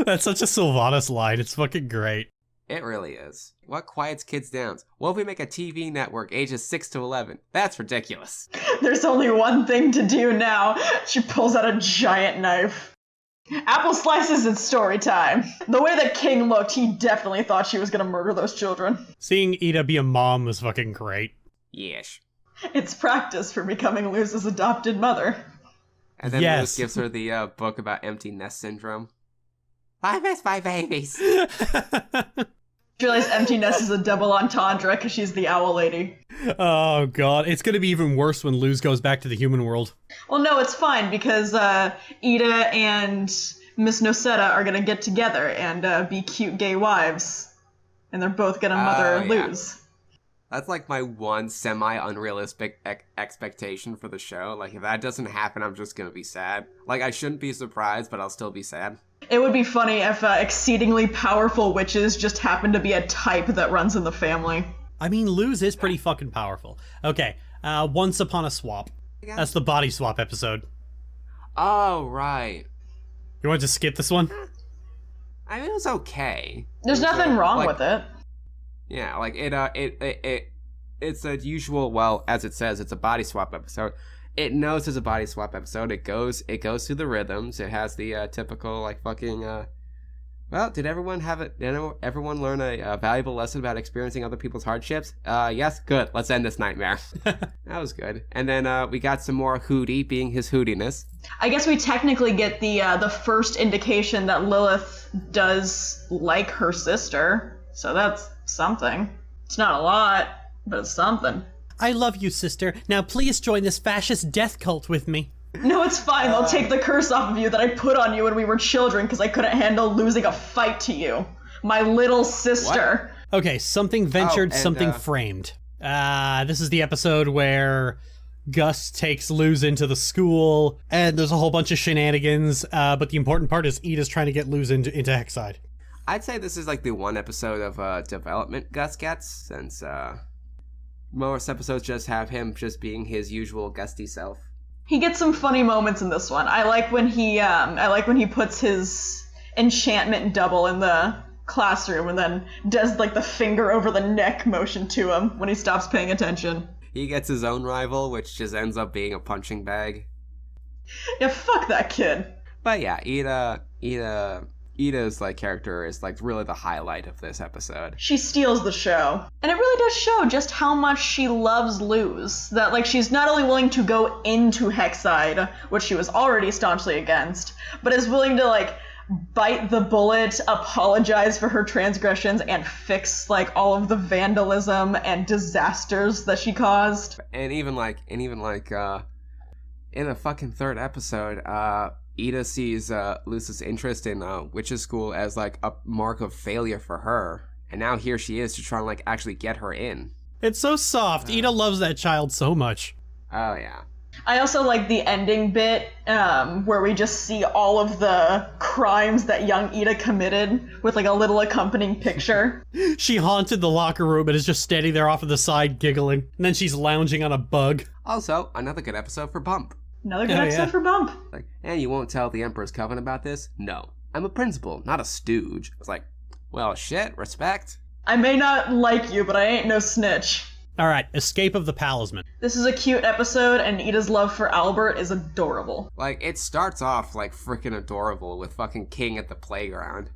That's such a Sylvanas line. It's fucking great. It really is. What quiets kids down? What if we make a TV network ages 6 to 11? That's ridiculous. There's only one thing to do now. She pulls out a giant knife. Apple slices and story time. The way that King looked, he definitely thought she was gonna murder those children. Seeing Ida be a mom was fucking great. Yes. It's practice for becoming Luz's adopted mother. And then Luz gives her the book about empty nest syndrome. I miss my babies. She realized empty nest is a double entendre because she's the owl lady. Oh god, it's gonna be even worse when Luz goes back to the human world. Well, no, it's fine because Ida and Miss Nocetta are gonna get together and be cute gay wives, and they're both gonna mother Luz. That's like my one semi-unrealistic expectation for the show. Like, if that doesn't happen, I'm just gonna be sad. Like, I shouldn't be surprised, but I'll still be sad. It would be funny if exceedingly powerful witches just happen to be a type that runs in the family. I mean, Luz is pretty fucking powerful. Okay, Once Upon a Swap. That's the body swap episode. Oh, right. You want to skip this one? I mean, it was okay. There's nothing wrong with it. Yeah, like, it it's a usual, well, as it says, it's a body swap episode. It knows it's a body swap episode. It goes through the rhythms. It has the typical, like, fucking, well, did everyone learn a valuable lesson about experiencing other people's hardships? Yes, good. Let's end this nightmare. That was good. And then we got some more Hooty being his hootiness. I guess we technically get the first indication that Lilith does like her sister, so that's something. It's not a lot, but it's something. I love you, sister. Now please join this fascist death cult with me. No, it's fine. I'll take the curse off of you that I put on you when we were children because I couldn't handle losing a fight to you. My little sister. What? Okay, something ventured, something framed. This is the episode where Gus takes Luz into the school, and there's a whole bunch of shenanigans, but the important part is Ida's trying to get Luz into Hexside. I'd say this is like the one episode of development Gus gets, since most episodes just have him just being his usual gusty self. He gets some funny moments in this one. I like when he puts his enchantment double in the classroom and then does like the finger over the neck motion to him when he stops paying attention. He gets his own rival, which just ends up being a punching bag. Yeah, fuck that kid. But yeah, Ida's like character is like really the highlight of this episode. She steals the show. And it really does show just how much she loves Luz. That like she's not only willing to go into Hexside, which she was already staunchly against, but is willing to like bite the bullet, apologize for her transgressions, and fix like all of the vandalism and disasters that she caused. And even like in the fucking third episode, Ida sees Luz's interest in witches school as like a mark of failure for her, and now here she is to try and like actually get her in. It's so soft. Ida loves that child so much. Oh yeah. I also like the ending bit where we just see all of the crimes that young Ida committed with like a little accompanying picture. She haunted the locker room and is just standing there off to the side giggling, and then she's lounging on a bug. Also, another good episode for Bump. Another good episode for Bump. Like, and you won't tell the Emperor's Coven about this? No. I'm a principal, not a stooge. It's like, well, shit, respect. I may not like you, but I ain't no snitch. Alright, Escape of the Palisman. This is a cute episode, and Ida's love for Albert is adorable. Like, it starts off, like, freaking adorable with fucking King at the playground.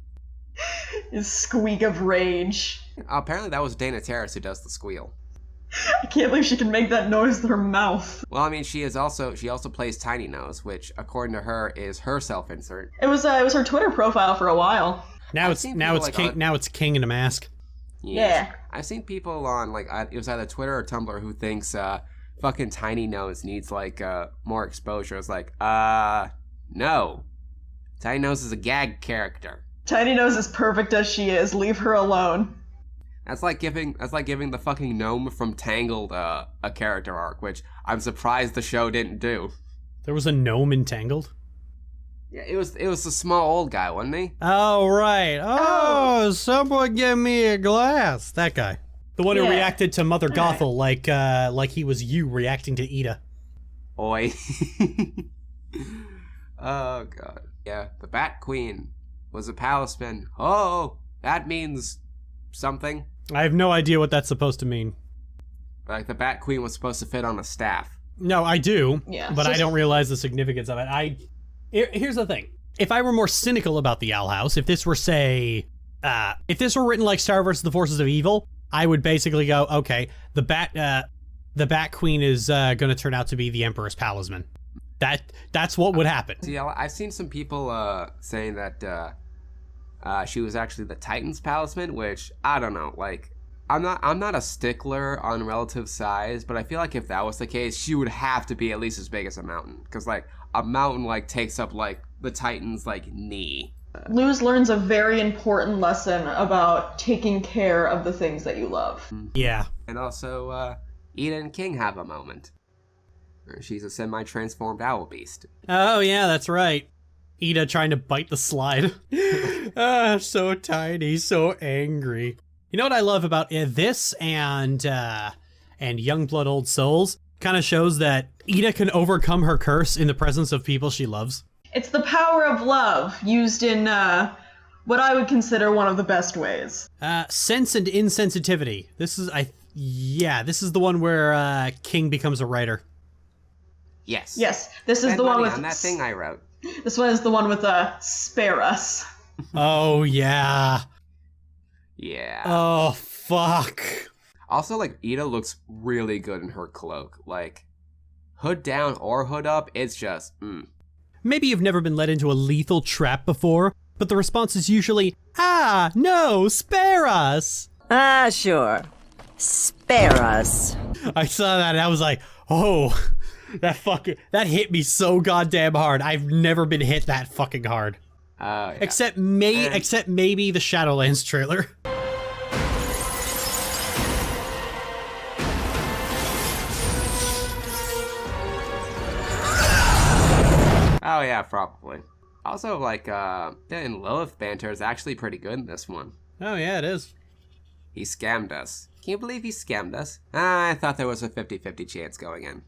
His squeak of rage. Apparently that was Dana Terrace who does the squeal. I can't believe she can make that noise with her mouth. Well, I mean, she also plays Tiny Nose, which, according to her, is her self-insert. It was her Twitter profile for a while. Now it's King in a mask. Yeah. I've seen people on, like, it was either Twitter or Tumblr who thinks fucking Tiny Nose needs, like, more exposure. It's like, no. Tiny Nose is a gag character. Tiny Nose is perfect as she is. Leave her alone. That's like giving the fucking gnome from Tangled a character arc, which I'm surprised the show didn't do. There was a gnome in Tangled? Yeah, it was the small old guy, wasn't he? Oh, right. Oh, someone give me a glass. That guy. The one who reacted to Mother Gothel like he was you reacting to Ida. Oi. Oh, God. Yeah, the Bat Queen was a Palisman. Oh, that means something. I have no idea what that's supposed to mean. Like, the Bat Queen was supposed to fit on a staff. No, I do, but so I don't realize the significance of it. Here's the thing. If I were more cynical about the Owl House, if this were, say, if this were written like Star vs. the Forces of Evil, I would basically go, okay, the Bat Queen is going to turn out to be the Emperor's Palisman. That's what would happen. See, I've seen some people saying that she was actually the Titan's Palisman, which I don't know. Like, I'm not a stickler on relative size, but I feel like if that was the case, she would have to be at least as big as a mountain, because like a mountain like takes up like the Titan's like knee. Luz learns a very important lesson about taking care of the things that you love. Yeah. And also, Ida and King have a moment. She's a semi-transformed owl beast. Oh yeah, that's right. Ida trying to bite the slide. So tiny, so angry. You know what I love about this and Youngblood Old Souls? Kind of shows that Ida can overcome her curse in the presence of people she loves. It's the power of love used in what I would consider one of the best ways. Sense and Insensitivity. This is Yeah, this is the one where King becomes a writer. Yes. Yes, this is Spend the one money with on that thing I wrote. This one is the one with spare us. Oh, yeah. Yeah. Oh, fuck. Also, like, Ida looks really good in her cloak. Like, hood down or hood up, it's just, Maybe you've never been led into a lethal trap before, but the response is usually, ah, no, spare us. Ah, sure. Spare us. I saw that and I was like, oh, that hit me so goddamn hard. I've never been hit that fucking hard. yeah. Except maybe the Shadowlands trailer. Oh, yeah, probably. Also, like, and Lilith banter is actually pretty good in this one. Oh, yeah, it is. He scammed us. Can you believe he scammed us? I thought there was a 50-50 chance going in.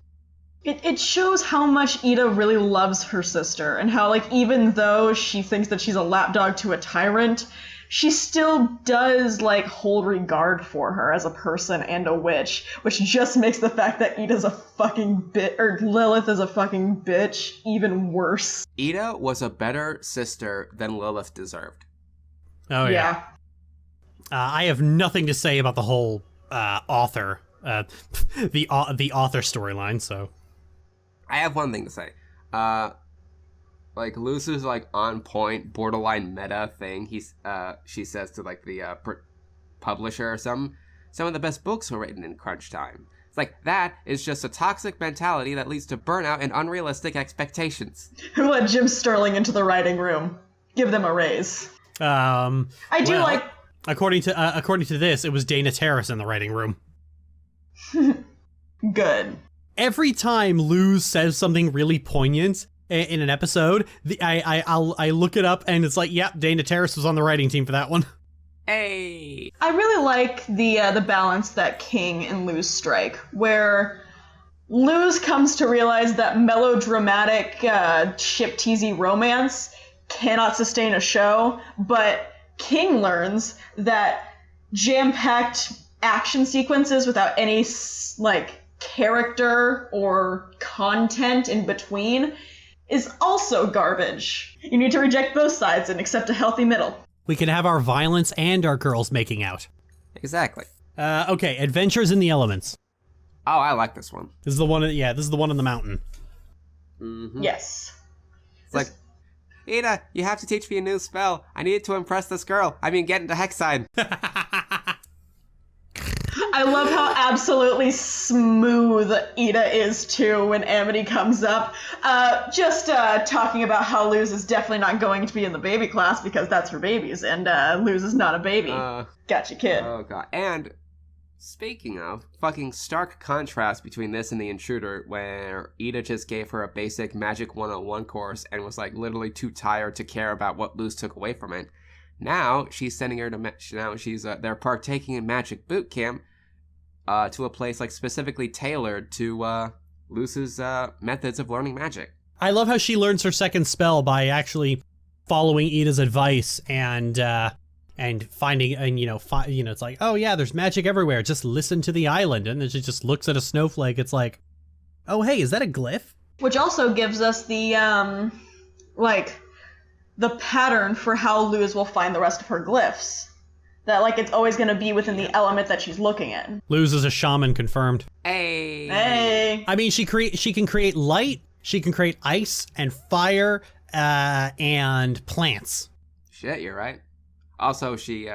It shows how much Ida really loves her sister, and how, like, even though she thinks that she's a lapdog to a tyrant, she still does, like, hold regard for her as a person and a witch, which just makes the fact that Ida's a fucking or Lilith is a fucking bitch even worse. Ida was a better sister than Lilith deserved. Oh, yeah. I have nothing to say about the whole author, the author storyline, so. I have one thing to say. Like, Lucy's, like, on point, borderline meta thing she says to, like, the publisher or something. Some of the best books were written in crunch time. It's like, that is just a toxic mentality that leads to burnout and unrealistic expectations. Who let Jim Sterling into the writing room? Give them a raise. I do like... According to this, it was Dana Terrace in the writing room. Good. Every time Luz says something really poignant in an episode, I look it up and it's like, yep, Dana Terrace was on the writing team for that one. Hey! I really like the balance that King and Luz strike, where Luz comes to realize that melodramatic, ship-teasy romance cannot sustain a show, but King learns that jam-packed action sequences without any, like, character or content in between is also garbage. You need to reject both sides and accept a healthy middle. We can have our violence and our girls making out. Exactly. Okay, Adventures in the Elements. Oh, I like this one. This is the one. Yeah, this is the one in the mountain. Mm-hmm. Yes. It's like, Ida, you have to teach me a new spell. I need to impress this girl. I mean, get into Hexside. I love how absolutely smooth Ida is, too, when Amity comes up. Just talking about how Luz is definitely not going to be in the baby class because that's for babies, and Luz is not a baby. Gotcha, kid. Oh, God. And speaking of, fucking stark contrast between this and the Intruder, where Ida just gave her a basic Magic 101 course and was, like, literally too tired to care about what Luz took away from it. Now, she's sending her to, they're partaking in Magic Boot Camp, to a place, like, specifically tailored to, Luz's, methods of learning magic. I love how she learns her second spell by actually following Ida's advice and finding, and, it's like, oh yeah, there's magic everywhere, just listen to the island, and then she just looks at a snowflake, it's like, oh hey, is that a glyph? Which also gives us the, the pattern for how Luz will find the rest of her glyphs. That, like, it's always going to be within the element that she's looking at. Luz is a shaman, confirmed. Hey! I mean, she can create light, she can create ice and fire, and plants. Shit, you're right. Also, she,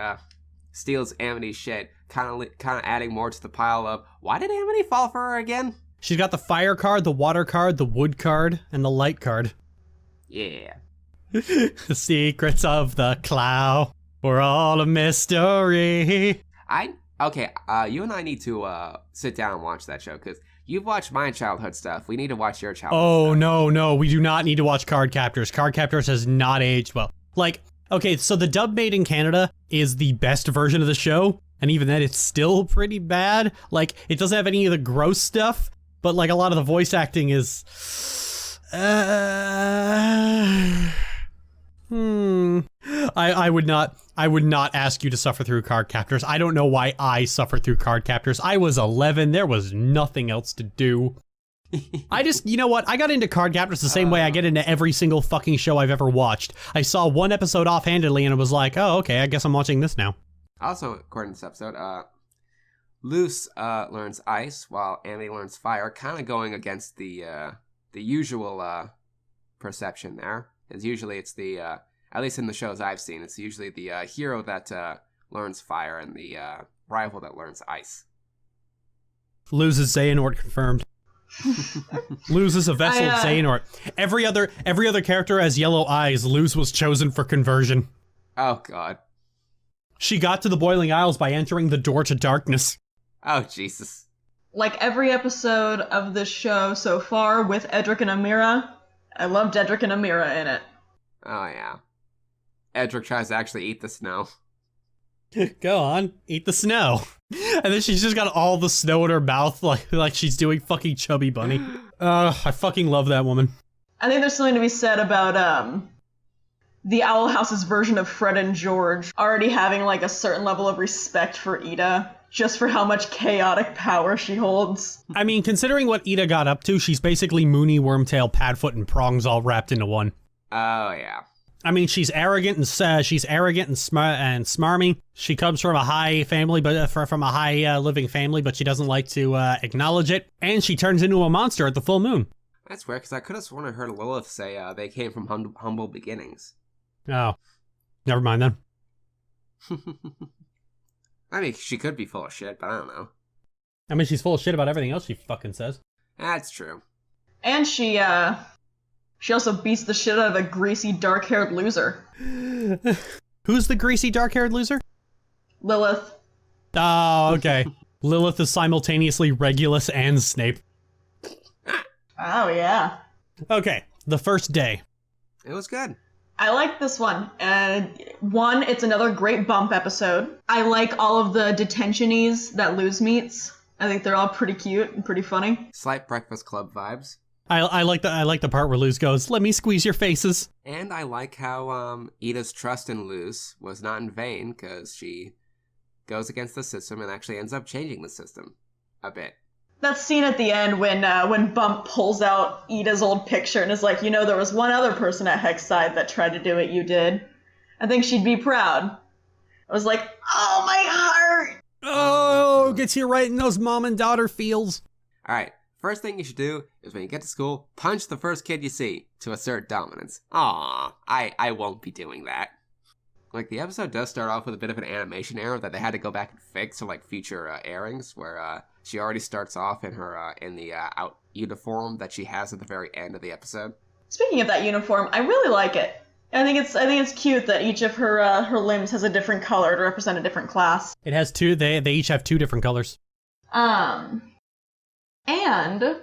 steals Amity's shit, kind of adding more to the pile of, why did Amity fall for her again? She's got the fire card, the water card, the wood card, and the light card. Yeah. The secrets of the cloud were all a mystery. You and I need to sit down and watch that show, because you've watched my childhood stuff. We need to watch your childhood stuff. No, we do not need to watch Card Captors. Card Captors has not aged well. Like, okay, so the dub made in Canada is the best version of the show, and even then it's still pretty bad. Like, it doesn't have any of the gross stuff, but like a lot of the voice acting is... I would not I would not ask you to suffer through card captors. I don't know why I suffered through card captors. I was 11. There was nothing else to do. You know what? I got into card captors the same way I get into every single fucking show I've ever watched. I saw one episode offhandedly and it was like, oh, okay, I guess I'm watching this now. Also, according to this episode, Luce learns ice while Amity learns fire, kind of going against the usual perception there. Because usually it's the, at least in the shows I've seen, it's usually the hero that learns fire and the rival that learns ice. Loses Xehanort confirmed. Loses a vessel of Xehanort. Every other character has yellow eyes. Luz was chosen for conversion. Oh god. She got to the Boiling Isles by entering the door to darkness. Oh Jesus. Like every episode of this show so far with Edric and Amira, I loved Edric and Amira in it. Oh yeah. Edric tries to actually eat the snow. Go on, eat the snow. And then she's just got all the snow in her mouth like she's doing fucking Chubby Bunny. I fucking love that woman. I think there's something to be said about the Owl House's version of Fred and George already having like a certain level of respect for Ida, just for how much chaotic power she holds. I mean, considering what Ida got up to, she's basically Mooney, Wormtail, Padfoot, and Prongs all wrapped into one. Oh yeah. I mean, she's arrogant and smarmy. She comes from a high family, but from a high living family, but she doesn't like to acknowledge it. And she turns into a monster at the full moon. That's weird, because I could have sworn I heard Lilith say they came from humble beginnings. Oh, never mind then. I mean, she could be full of shit, but I don't know. I mean, she's full of shit about everything else she fucking says. That's true. And she also beats the shit out of a greasy, dark-haired loser. Who's the greasy, dark-haired loser? Lilith. Oh, okay. Lilith is simultaneously Regulus and Snape. Oh, yeah. Okay, the first day. It was good. I like this one. One, it's another great bump episode. I like all of the detentionies that Luz meets. I think they're all pretty cute and pretty funny. Slight Breakfast Club vibes. I like the part where Luz goes, "Let me squeeze your faces." And I like how Ida's trust in Luz was not in vain, because she goes against the system and actually ends up changing the system a bit. That scene at the end when Bump pulls out Ida's old picture and is like, you know, there was one other person at Hexside that tried to do what you did. I think she'd be proud. I was like, oh, my heart! Oh, gets you right in those mom and daughter feels. All right. First thing you should do is when you get to school, punch the first kid you see to assert dominance. Aw, I won't be doing that. Like, the episode does start off with a bit of an animation error that they had to go back and fix for, like, future airings, where she already starts off in her in the out uniform that she has at the very end of the episode. Speaking of that uniform, I really like it. I think it's cute that each of her limbs has a different color to represent a different class. It has two. They each have two different colors. And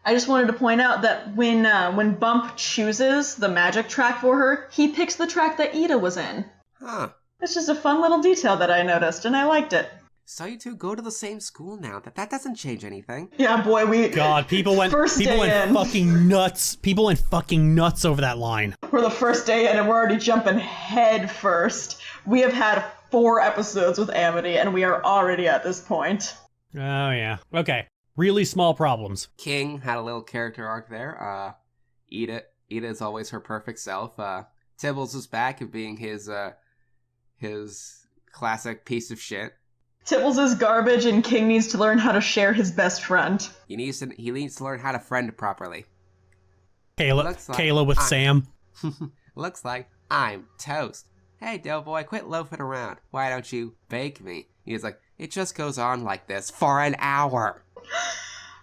I just wanted to point out that when Bump chooses the magic track for her, he picks the track that Ida was in. Huh. It's just a fun little detail that I noticed, and I liked it. So you two go to the same school now. That doesn't change anything. Yeah, boy, God, people went fucking nuts. People went fucking nuts over that line. We're the first day in, and we're already jumping head first. We have had 4 episodes with Amity, and we are already at this point. Oh, yeah. Okay. Really small problems. King had a little character arc there. Ida is always her perfect self. Tibbles is back of being his classic piece of shit. Tibbles is garbage, and King needs to learn how to share his best friend. He needs to learn how to friend properly. Kayla with Sam. Looks like I'm toast. Hey, Doughboy, quit loafing around. Why don't you bake me? He's like, it just goes on like this for an hour.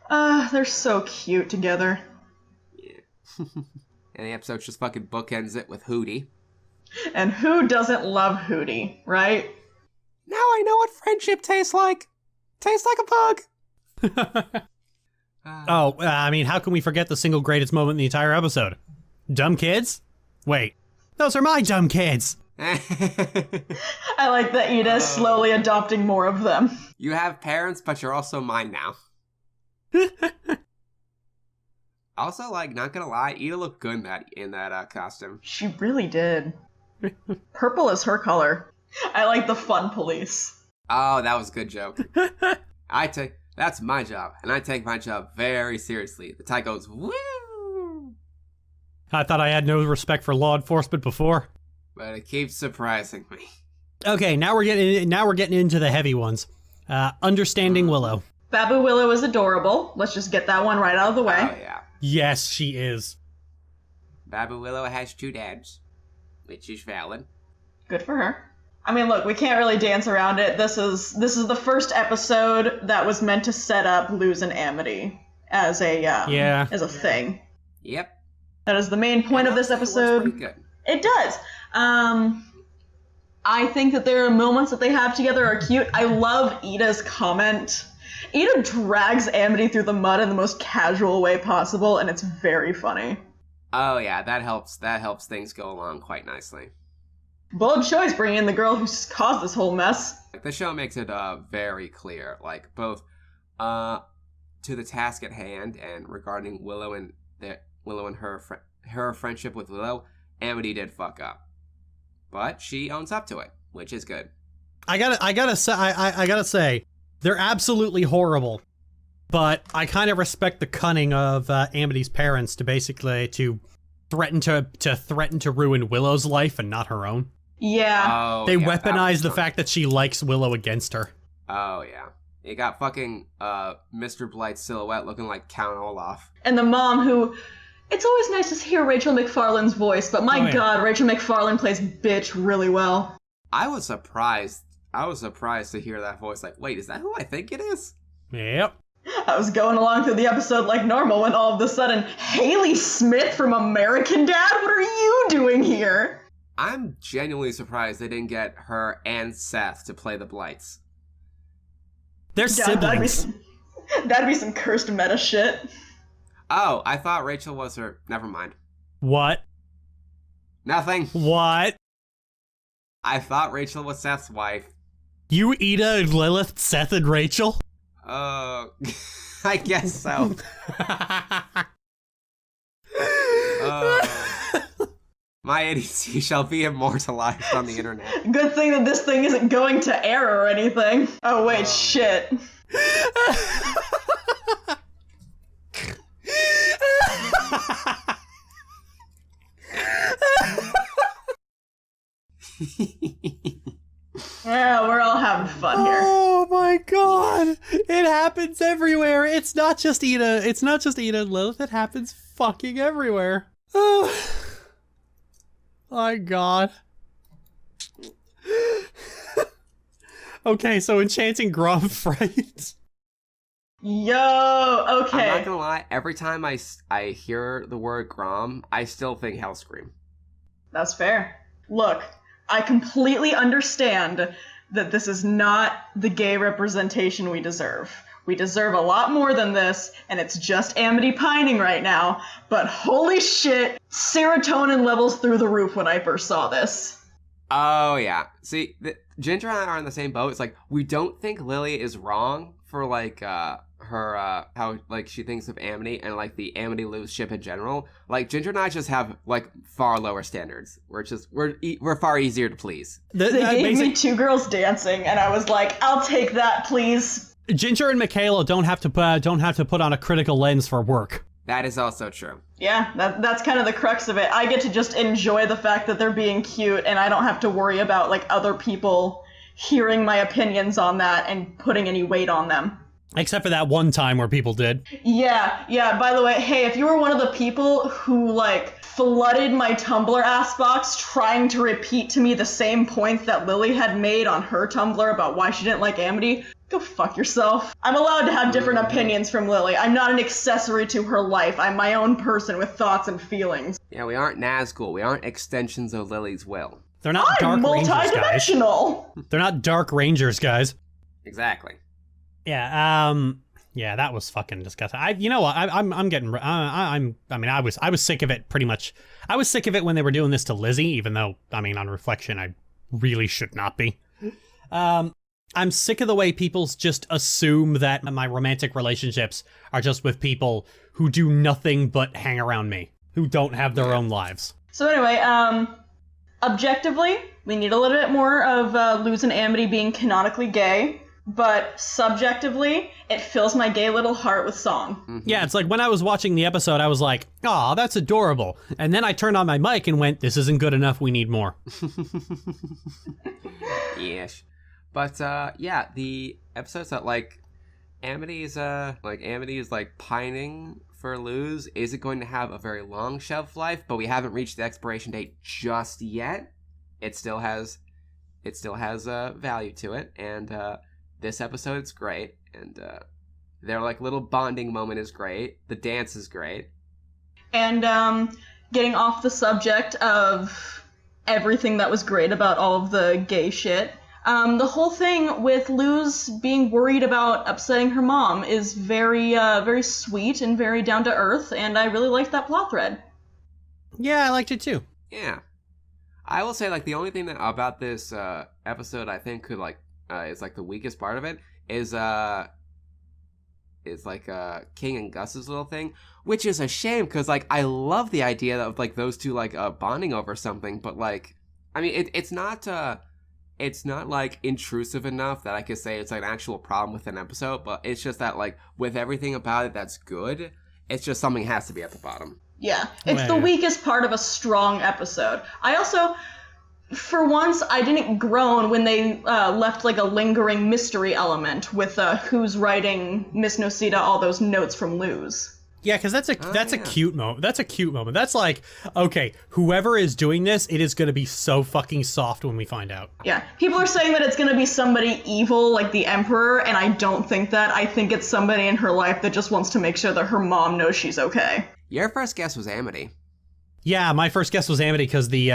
They're so cute together. Yeah. And the episode just fucking bookends it with Hooty. And who doesn't love Hooty, right? Now I know what friendship tastes like. Tastes like a pug. I mean, how can we forget the single greatest moment in the entire episode? Dumb kids? Wait, those are my dumb kids. I like that Ida is slowly adopting more of them. You have parents, but you're also mine now. Also, like, not gonna lie, Ida looked good in that costume. She really did. Purple is her color. I like the fun police. Oh, that was a good joke. That's my job, and I take my job very seriously. The tie goes, woo! I thought I had no respect for law enforcement before. But it keeps surprising me. Okay, now we're getting into the heavy ones. Understanding Willow. Babu Willow is adorable. Let's just get that one right out of the way. Oh, yeah. Yes, she is. Babu Willow has 2 dads, which is valid. Good for her. I mean, look, we can't really dance around it. This is the first episode that was meant to set up Luz and Amity as a thing. Yep. That is the main point of this episode. Pretty good. It does. I think that there are moments that they have together are cute. I love Ida's comment. Ida drags Amity through the mud in the most casual way possible, and it's very funny. Oh yeah, that helps things go along quite nicely. Bold choice bringing in the girl who caused this whole mess. The show makes it very clear, like both to the task at hand and regarding Willow and her friendship with Willow. Amity did fuck up, but she owns up to it, which is good. I gotta say, they're absolutely horrible, but I kind of respect the cunning of Amity's parents to basically threaten to ruin Willow's life and not her own. Yeah. Oh, they weaponize the fact that she likes Willow against her. Oh yeah, you got fucking Mr. Blight's silhouette looking like Count Olaf, and the mom who. It's always nice to hear Rachel McFarlane's voice, but my God, Rachel McFarlane plays bitch really well. I was surprised to hear that voice. Like, wait, is that who I think it is? Yep. I was going along through the episode like normal when all of a sudden, Haley Smith from American Dad? What are you doing here? I'm genuinely surprised they didn't get her and Seth to play the Blights. They're siblings. That'd be some cursed meta shit. Oh, I thought Rachel was her. Never mind. What? Nothing. What? I thought Rachel was Seth's wife. You, Ida, and Lilith, Seth, and Rachel? I guess so. My idiocy shall be immortalized on the internet. Good thing that this thing isn't going to air or anything. Oh, wait, shit. Yeah, we're all having fun here. Oh my God. It happens everywhere. It's not just Ida. It's not just Ida and Lilith. It happens fucking everywhere. Oh my God. Okay, so Enchanting Grom Fright. Yo, okay. I'm not gonna lie, every time I hear the word Grom, I still think Hellscream. That's fair. Look, I completely understand that this is not the gay representation we deserve. We deserve a lot more than this, and it's just Amity pining right now, but holy shit, serotonin levels through the roof when I first saw this. Oh, yeah. See, Ginger and I are in the same boat. It's like, we don't think Lily is wrong for, like, her, how, like, she thinks of Amity and, like, the Amity Luz ship in general. Like, Ginger and I just have, like, far lower standards. We're far easier to please. They gave me 2 girls dancing, and I was like, I'll take that, please. Ginger and Michaela don't have to put on a critical lens for work. That is also true. Yeah, that's kind of the crux of it. I get to just enjoy the fact that they're being cute, and I don't have to worry about, like, other people hearing my opinions on that and putting any weight on them. Except for that one time where people did. Yeah, by the way, hey, if you were one of the people who, like, flooded my Tumblr ass box trying to repeat to me the same points that Lily had made on her Tumblr about why she didn't like Amity, go fuck yourself. I'm allowed to have different opinions from Lily. I'm not an accessory to her life. I'm my own person with thoughts and feelings. Yeah, we aren't Nazgul. We aren't extensions of Lily's will. They're not Dark Rangers, guys. Multidimensional. They're not Dark Rangers, guys. Exactly. Yeah, yeah, that was fucking disgusting. You know what? I was sick of it pretty much. I was sick of it when they were doing this to Lizzie, even though, I mean, on reflection, I really should not be. I'm sick of the way people just assume that my romantic relationships are just with people who do nothing but hang around me, who don't have their own lives. So anyway, Objectively, we need a little bit more of Luz and Amity being canonically gay, but subjectively, it fills my gay little heart with song. Mm-hmm. Yeah, it's like when I was watching the episode, I was like, "Aw, that's adorable," and then I turned on my mic and went, "This isn't good enough. We need more." Yes. But yeah, the episodes that Amity is pining for Luz. Is it going to have a very long shelf life? But we haven't reached the expiration date just yet. It still has value to it, and this episode's great, and their little bonding moment is great. The dance is great. And getting off the subject of everything that was great about all of the gay shit, the whole thing with Luz being worried about upsetting her mom is very, very sweet and very down to earth, and I really liked that plot thread. Yeah, I liked it too. Yeah. I will say, the only thing about this episode I think could, is, the weakest part of it is King and Gus's little thing, which is a shame, because, I love the idea of, those two, bonding over something, but, I mean, it's not intrusive enough that I could say it's, an actual problem with an episode, but it's just that, with everything about it that's good, it's just something has to be at the bottom. Yeah, it's the weakest part of a strong episode. I also, for once, I didn't groan when they left a lingering mystery element with who's writing Miss Nocita all those notes from Luz. Yeah, because that's a cute moment. That's a cute moment. That's okay, whoever is doing this, it is going to be so fucking soft when we find out. Yeah, people are saying that it's going to be somebody evil like the Emperor, and I don't think that. I think it's somebody in her life that just wants to make sure that her mom knows she's okay. Your first guess was Amity. Yeah, my first guess was Amity because the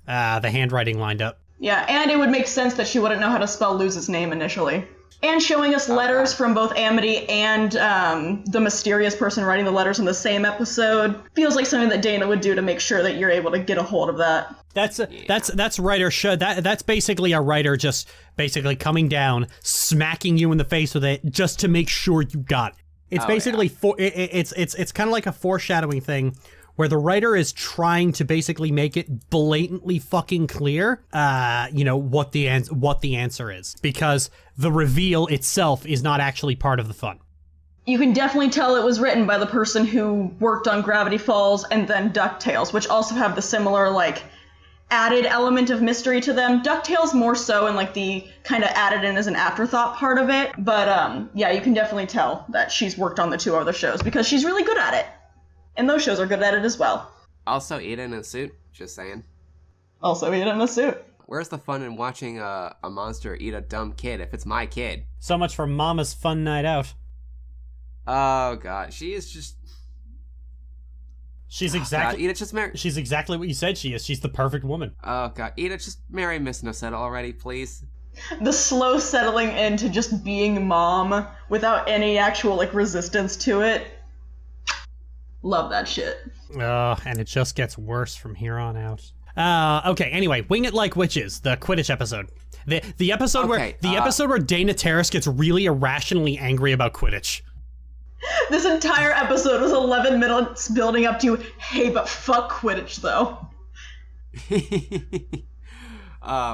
handwriting lined up. Yeah, and it would make sense that she wouldn't know how to spell Luz's name initially. And showing us letters from both Amity and the mysterious person writing the letters in the same episode feels like something that Dana would do to make sure that you're able to get a hold of that. That's writer should that's basically a writer just basically coming down, smacking you in the face with it just to make sure you got it. It's it's kind of like a foreshadowing thing where the writer is trying to basically make it blatantly fucking clear, what the answer is, because the reveal itself is not actually part of the fun. You can definitely tell it was written by the person who worked on Gravity Falls and then DuckTales, which also have the similar, added element of mystery to them. DuckTales more so in, the kind of added in as an afterthought part of it. But, yeah, you can definitely tell that she's worked on the two other shows because she's really good at it. And those shows are good at it as well. Also, Ida in a suit, just saying. Also, Ida in a suit. Where's the fun in watching a monster eat a dumb kid if it's my kid? So much for Mama's fun night out. Oh, God. She is just... She's exactly... Ida, just marry... She's exactly what you said she is. She's the perfect woman. Oh, God. Ida, just marry Miss Nocetta already, please. The slow settling into just being mom without any actual, resistance to it. Love that shit. And it just gets worse from here on out. Okay, anyway, Wing It Like Witches, the Quidditch episode. The episode where Dana Terrace gets really irrationally angry about Quidditch. This entire episode was 11 minutes building up to, hey, but fuck Quidditch, though.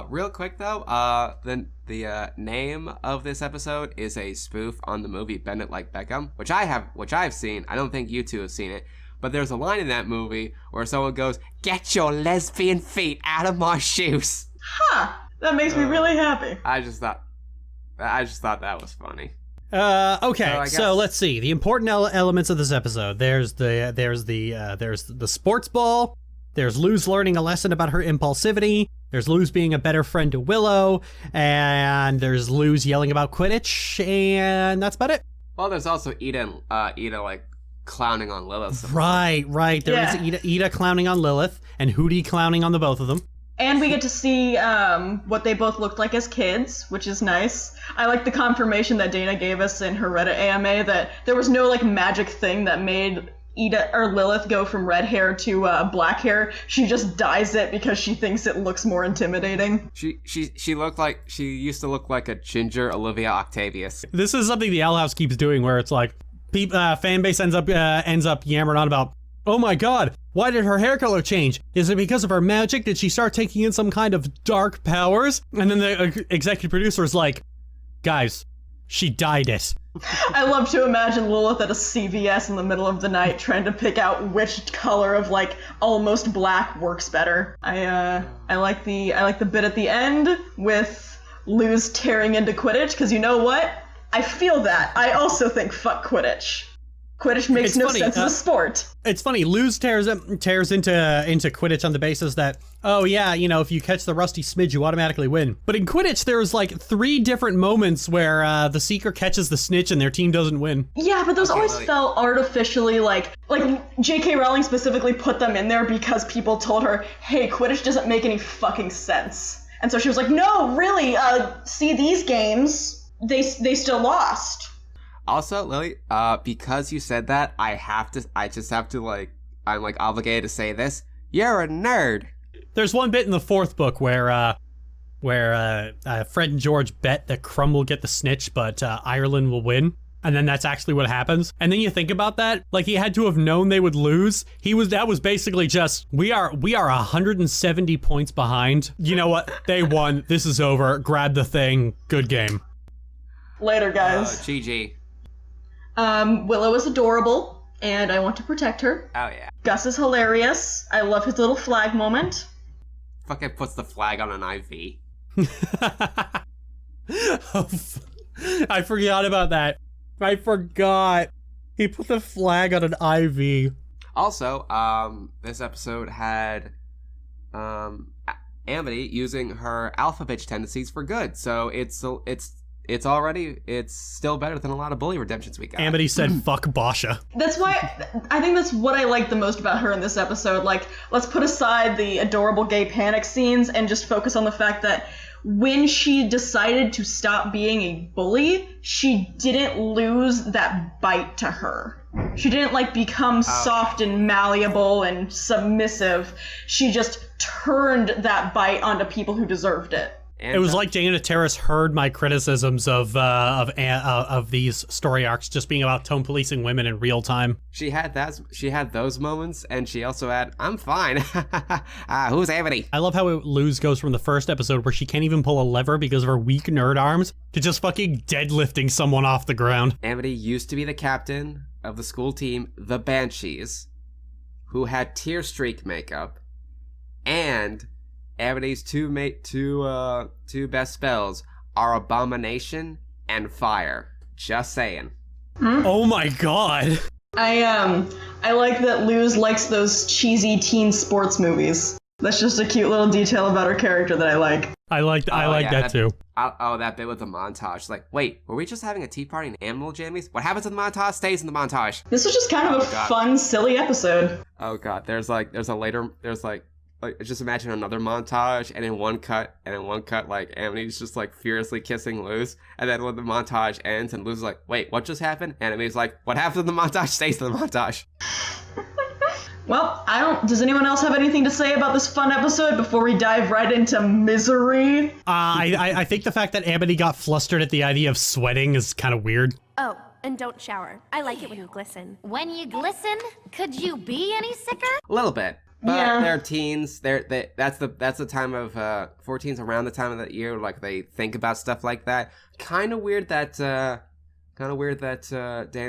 Real quick, though, the name of this episode is a spoof on the movie Bend It Like Beckham, which I've seen. I don't think you two have seen it. But there's a line in that movie where someone goes, "Get your lesbian feet out of my shoes." Huh. That makes me really happy. I just thought that was funny. Okay, so let's see the important elements of this episode. There's the sports ball. There's Luz learning a lesson about her impulsivity. There's Luz being a better friend to Willow, and there's Luz yelling about Quidditch, and that's about it. Well, there's also Ida clowning on Lilith. Right. There is Ida clowning on Lilith, and Hooty clowning on the both of them. And we get to see what they both looked like as kids, which is nice. I like the confirmation that Dana gave us in her Reddit AMA that there was no magic thing that made Ida or Lilith go from red hair to black hair. She just dyes it because she thinks it looks more intimidating. She used to look like a ginger Olivia Octavius. This is something the Owl House keeps doing, where it's fan base ends up yammering on about, oh my god, why did her hair color change? Is it because of her magic? Did she start taking in some kind of dark powers? And then the executive producer is like, guys, she dyed it. I love to imagine Lilith at a CVS in the middle of the night trying to pick out which color of like almost black works better. I like the bit at the end with Luz tearing into Quidditch, because you know what? I feel that. I also think fuck Quidditch. Quidditch makes no sense as a sport. It's funny, Luz tears into Quidditch on the basis that, oh yeah, you know, if you catch the rusty smidge, you automatically win. But in Quidditch, there's like 3 different moments where the seeker catches the snitch and their team doesn't win. Yeah, but those always felt artificially like J.K. Rowling specifically put them in there because people told her, hey, Quidditch doesn't make any fucking sense. And so she was like, no, really, see these games, they still lost. Also, Lily, because you said that, I'm obligated to say this. You're a nerd. There's one bit in the 4th book where Fred and George bet that Crumb will get the snitch, but Ireland will win. And then that's actually what happens. And then you think about that, like he had to have known they would lose. That was basically just, we are 170 points behind. You know what? They won. This is over. Grab the thing. Good game. Later, guys. GG. Willow is adorable, and I want to protect her. Oh, yeah. Gus is hilarious. I love his little flag moment. Fucking puts the flag on an IV. I forgot about that. I forgot. He put the flag on an IV. Also, this episode had Amity using her alpha bitch tendencies for good, so it's still better than a lot of bully redemptions we got. Amity said, fuck Basha. That's why, I think that's what I like the most about her in this episode. Like, let's put aside the adorable gay panic scenes and just focus on the fact that when she decided to stop being a bully, she didn't lose that bite to her. She didn't, like, become soft and malleable and submissive. She just turned that bite onto people who deserved it. And it was like Dana Terrace heard my criticisms of these story arcs just being about tone policing women in real time. She had those moments, and she also had, I'm fine. Who's Amity? I love how Luz goes from the first episode where she can't even pull a lever because of her weak nerd arms to just fucking deadlifting someone off the ground. Amity used to be the captain of the school team, the Banshees, who had tear streak makeup, and Amity's two best spells are Abomination and Fire. Just saying. Oh my god. I like that Luz likes those cheesy teen sports movies. That's just a cute little detail about her character that I like. I like that too. That bit with the montage. Like, wait, were we just having a tea party in Animal Jammies? What happens in the montage stays in the montage. This was just kind of a fun, silly episode. Oh god, there's just imagine another montage, and in one cut, like, Amity's just, like, furiously kissing Luz, and then when the montage ends, and Luz is like, wait, what just happened? And Amity's like, what happened in the montage stays in the montage. Well, does anyone else have anything to say about this fun episode before we dive right into misery? I think the fact that Amity got flustered at the idea of sweating is kind of weird. Oh, and don't shower. I like it when you glisten. When you glisten, could you be any sicker? A little bit. But Yeah. they're teens. That's the time of 14's around the time of the year, like they think about stuff like that. Kind of weird that Dan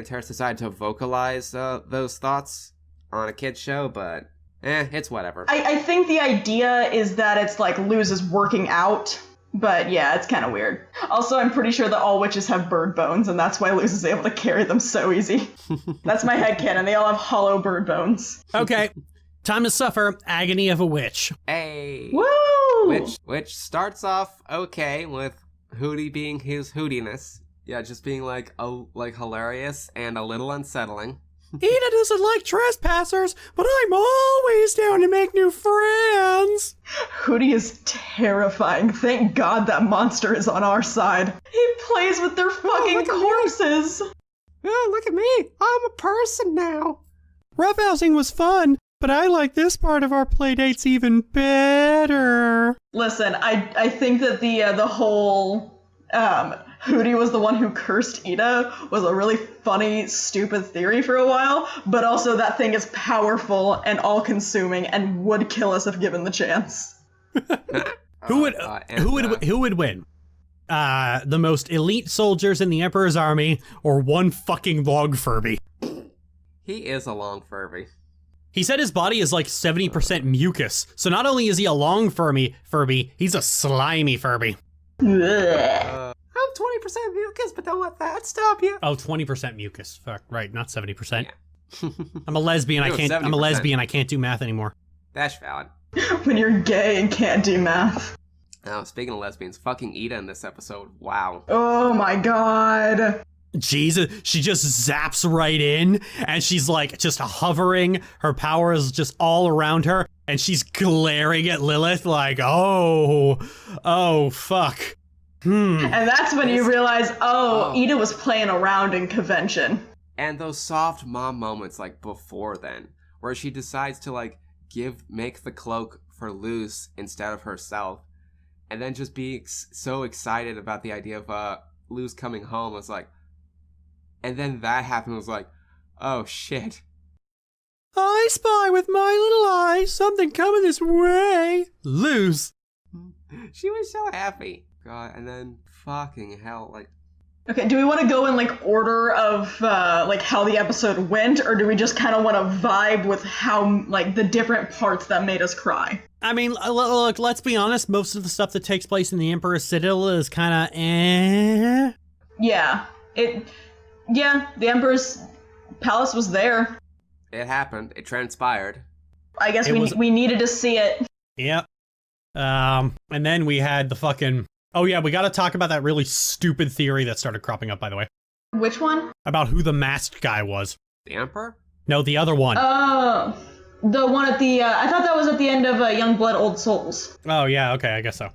Terrace decided to vocalize those thoughts on a kid's show, but it's whatever. I think the idea is that it's like Luz is working out, but yeah, it's kind of weird. Also, I'm pretty sure that all witches have bird bones, and that's why Luz is able to carry them so easy. That's my headcanon. They all have hollow bird bones. Okay. Time to suffer Agony of a Witch. Hey. Woo! Which starts off okay with Hooty being his hootiness. Yeah, just being like hilarious and a little unsettling. Eda doesn't like trespassers, but I'm always down to make new friends. Hooty is terrifying. Thank God that monster is on our side. He plays with their fucking corpses. Oh, look at me. I'm a person now. Roughhousing was fun, but I like this part of our playdates even better. Listen, I think that the whole Hooty was the one who cursed Ida was a really funny, stupid theory for a while, but also that thing is powerful and all-consuming and would kill us if given the chance. Who would win? The most elite soldiers in the Emperor's army, or one fucking log Furby? He is a long Furby. He said his body is like 70% mucus, so not only is he a long Furby, he's a slimy Furby. I'm 20% mucus, but don't let that stop you. Oh, 20% mucus. Fuck, right, not 70%. Yeah. I'm a lesbian. I can't. 70%. I'm a lesbian. I can't do math anymore. That's valid. When you're gay and can't do math. Oh, speaking of lesbians, fucking Ida in this episode. Wow. Oh my god. Jesus, she just zaps right in, and she's like just hovering. Her power is just all around her, and she's glaring at Lilith like, oh, fuck. And that's when you realize, Ida was playing around in Covention. And those soft mom moments like before then, where she decides to like make the cloak for Luz instead of herself, and then just be so excited about the idea of Luz coming home. I was like, and then that happened. I was like, oh shit. I spy with my little eyes something coming this way. Luz. She was so happy. God, and then fucking hell, like. Okay, do we want to go in like order of like how the episode went, or do we just kind of want to vibe with how like the different parts that made us cry? I mean, look, let's be honest. Most of the stuff that takes place in the Emperor's Citadel is kind of eh. Yeah, the Emperor's palace was there. It happened. It transpired. I guess we needed to see it. Yep. And then we had the fucking. Oh yeah, we got to talk about that really stupid theory that started cropping up, by the way. Which one? About who the masked guy was. The Emperor? No, the other one. Oh, the one at the. I thought that was at the end of Young Blood, Old Souls. Oh yeah, okay, I guess so.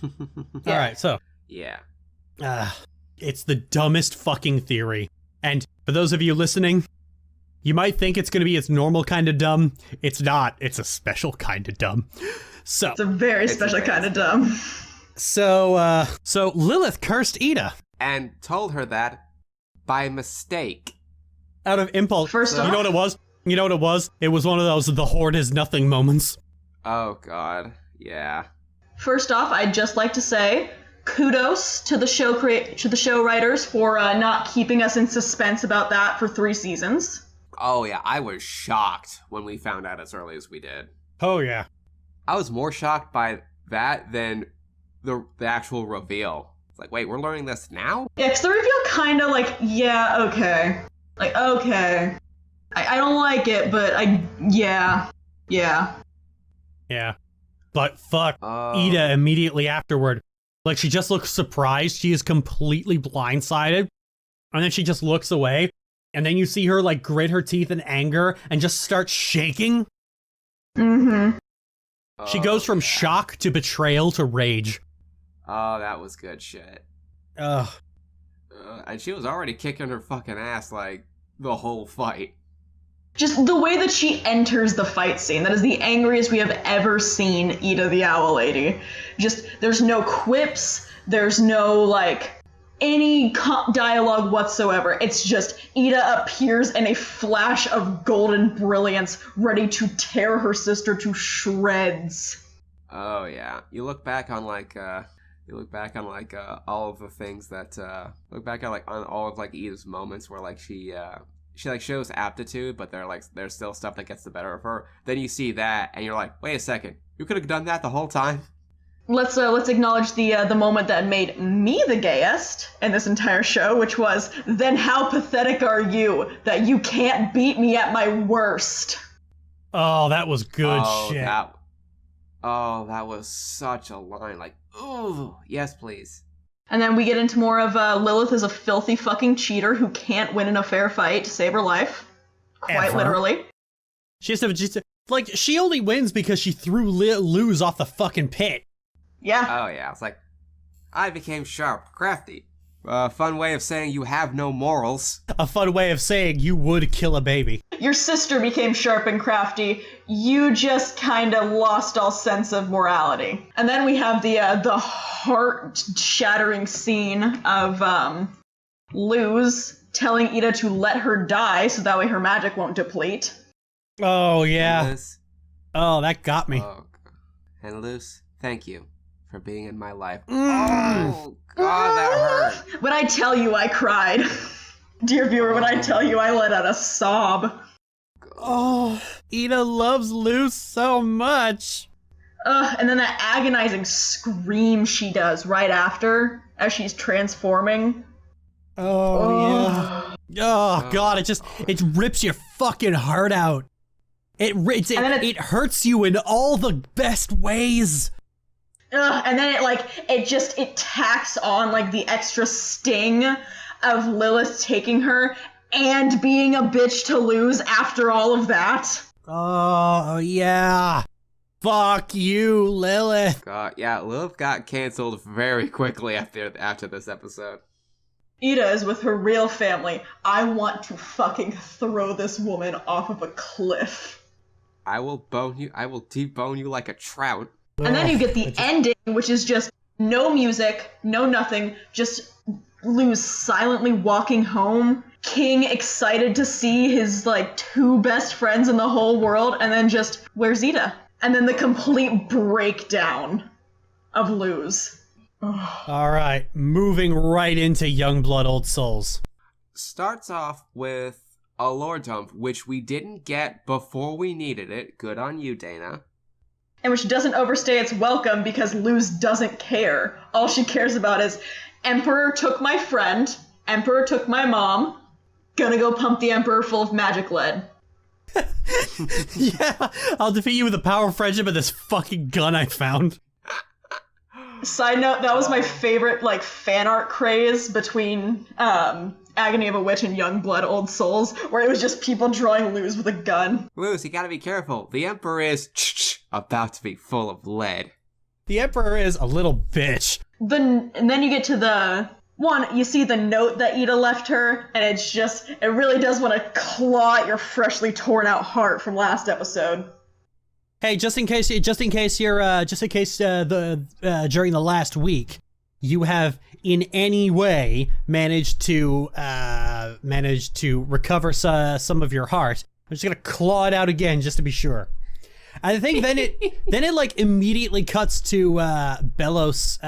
Yeah. All right, so. Yeah. It's the dumbest fucking theory. And for those of you listening, you might think it's going to be its normal kind of dumb. It's not. It's a special kind of dumb. So. It's a very special kind of dumb. So Lilith cursed Ida. And told her that by mistake. Out of impulse. First off. You know what it was? It was one of those the horde is nothing moments. Oh god. Yeah. First off, I'd just like to say kudos to the show writers for not keeping us in suspense about that for 3 seasons. Oh yeah, I was shocked when we found out as early as we did. Oh yeah. I was more shocked by that than the actual reveal. It's like, wait, we're learning this now? Yeah, because the reveal kind of like, yeah, okay. Like, okay. I don't like it, but yeah. Yeah. But fuck, Ida immediately afterward. Like, she just looks surprised. She is completely blindsided. And then she just looks away. And then you see her, like, grit her teeth in anger and just start shaking. Mm-hmm. She goes from shock to betrayal to rage. Oh, that was good shit. Ugh. And she was already kicking her fucking ass, like, the whole fight. Just the way that she enters the fight scene, that is the angriest we have ever seen Ida the Owl Lady. Just, there's no quips, there's no, like, any dialogue whatsoever. It's just Ida appears in a flash of golden brilliance, ready to tear her sister to shreds. Oh, yeah. You look back on, like, all of the things that, look back at, like, on all of, like, Ida's moments where, like, she like shows aptitude, but there's still stuff that gets the better of her. Then you see that, and you're like, wait a second, you could have done that the whole time. Let's acknowledge the moment that made me the gayest in this entire show, which was, then how pathetic are you that you can't beat me at my worst? Oh, that was good shit. That was such a line. Like, ooh, yes, please. And then we get into more of Lilith is a filthy fucking cheater who can't win in a fair fight to save her life. Quite Ever. literally. She only wins because she threw Luz off the fucking pit. Yeah. Oh, yeah. It's like, I became sharp, crafty, Fun way of saying you have no morals. A fun way of saying you would kill a baby. Your sister became sharp and crafty. You just kind of lost all sense of morality. And then we have the heart-shattering scene of Luz telling Ida to let her die so that way her magic won't deplete. Oh, yeah. Luz, Oh, that got me. and Luz, thank you for being in my life. Oh, God, that hurt. When I tell you I cried. Dear viewer, when I tell you I let out a sob. Oh, Ida loves Luz so much. And then that agonizing scream she does right after as she's transforming. Oh, yeah. Oh, God, it rips your fucking heart out. It hurts you in all the best ways. And then it tacks on like the extra sting of Lilith taking her and being a bitch to Luz after all of that. Oh, yeah. Fuck you, Lilith. God, yeah, Lilith got canceled very quickly after this episode. Ida is with her real family. I want to fucking throw this woman off of a cliff. I will debone you like a trout. And then you get the ending, which is just no music, no nothing, just Luz silently walking home, King excited to see his, like, two best friends in the whole world, and then just, where's Ida? And then the complete breakdown of Luz. All right, moving right into Youngblood Old Souls. Starts off with a lore dump, which we didn't get before we needed it. Good on you, Dana. And which doesn't overstay its welcome because Luz doesn't care. All she cares about is, Emperor took my friend, Emperor took my mom, gonna go pump the Emperor full of magic lead. Yeah, I'll defeat you with the power of friendship and this fucking gun I found. Side note, that was my favorite, like, fan art craze between, Agony of a Witch and Youngblood Old Souls, where it was just people drawing Luz with a gun. Luz, you gotta be careful. The Emperor is about to be full of lead. The Emperor is a little bitch. And then you get to the one, you see the note that Ida left her, and it really does want to claw at your freshly torn out heart from last episode. Hey, just in case during the last week, you have in any way managed to recover some of your heart, I'm just gonna claw it out again just to be sure. I think then it like immediately cuts to Belos,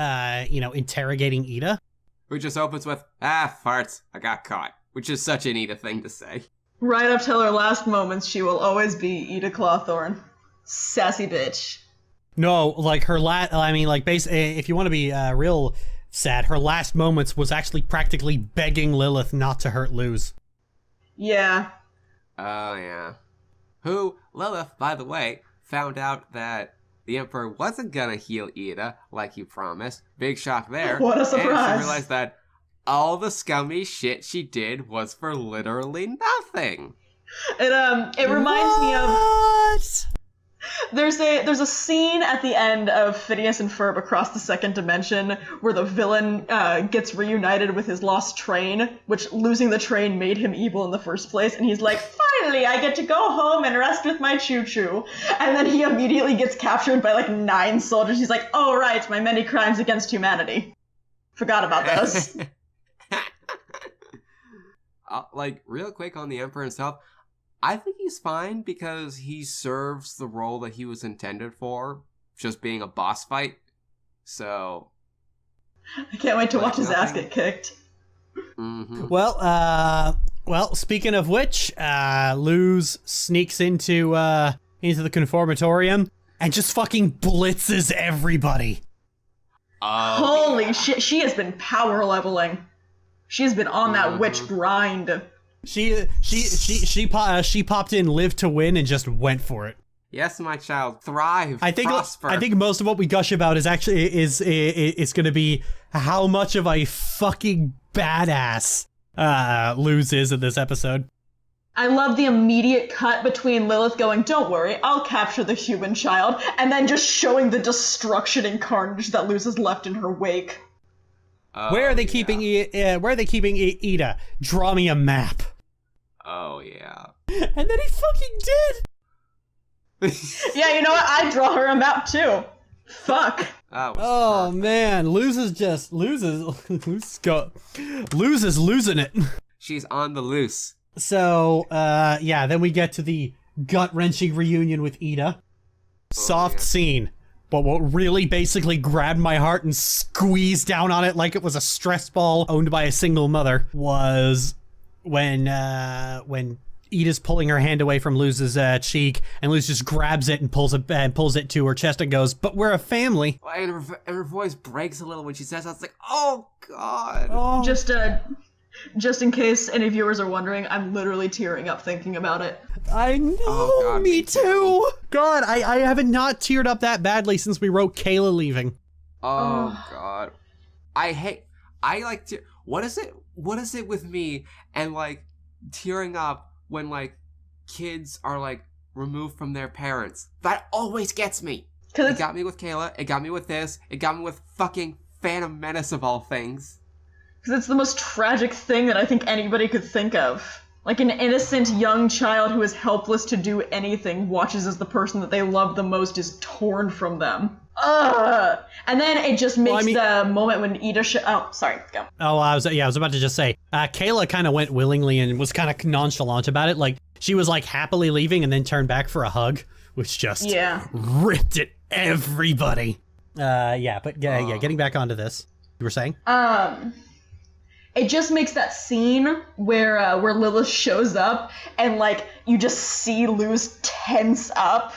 interrogating Ida. Who just opens with, farts, I got caught. Which is such an Ida thing to say. Right up till her last moments, she will always be Ida Clawthorne. Sassy bitch. No, like her if you want to be real sad, her last moments was actually practically begging Lilith not to hurt Luz. Yeah. Oh, yeah. Who, Lilith, by the way, found out that the Emperor wasn't gonna heal Ida like he promised. Big shock there. What a surprise. And she realized that all the scummy shit she did was for literally nothing. It reminds me of... What? There's a scene at the end of Phineas and Ferb Across the Second Dimension where the villain gets reunited with his lost train, which losing the train made him evil in the first place, and he's like, finally, I get to go home and rest with my choo-choo. And then he immediately gets captured by like 9 soldiers. He's like, oh right, my many crimes against humanity. Forgot about those. Real quick on the Emperor himself, I think he's fine because he serves the role that he was intended for, just being a boss fight. So, I can't wait to watch his ass get kicked. Mm-hmm. Well, speaking of which, Luz sneaks into the conformatorium and just fucking blitzes everybody. Holy shit, she has been power leveling. She has been on that witch grind. She popped in live to win and just went for it. Yes, my child, thrive, prosper. I think most of what we gush about is actually is going to be how much of a fucking badass Luz is in this episode. I love the immediate cut between Lilith going, don't worry, I'll capture the human child, and then just showing the destruction and carnage that Luz has left in her wake. Where are they keeping Ida? Draw me a map. Oh yeah. And then he fucking did. Yeah, you know what? I'd draw her a map too. Fuck. Oh man, loses losing it. She's on the loose. So yeah, then we get to the gut-wrenching reunion with Ida. Soft scene. But what really basically grabbed my heart and squeezed down on it like it was a stress ball owned by a single mother was when Ida's pulling her hand away from Luz's cheek, and Luz just grabs it and pulls it to her chest and goes, "But we're a family." And her voice breaks a little when she says that. It's like, oh god. Oh. Just in case any viewers are wondering, I'm literally tearing up thinking about it. I know, God, me too. God, I haven't not teared up that badly since we wrote Kayla leaving. Oh god. What is it with me and like tearing up when like kids are like removed from their parents? That always gets me. It got me with Kayla, it got me with this, it got me with fucking Phantom Menace of all things. Because it's the most tragic thing that I think anybody could think of. Like an innocent young child who is helpless to do anything watches as the person that they love the most is torn from them. Ugh! And then it just makes the moment when Ida oh, sorry, go. Oh, I was about to just say, Kayla kind of went willingly and was kind of nonchalant about it. Like, she was like happily leaving and then turned back for a hug, which just ripped at everybody. Getting back onto this. You were saying? It just makes that scene where Lilith shows up and like you just see Luz tense up,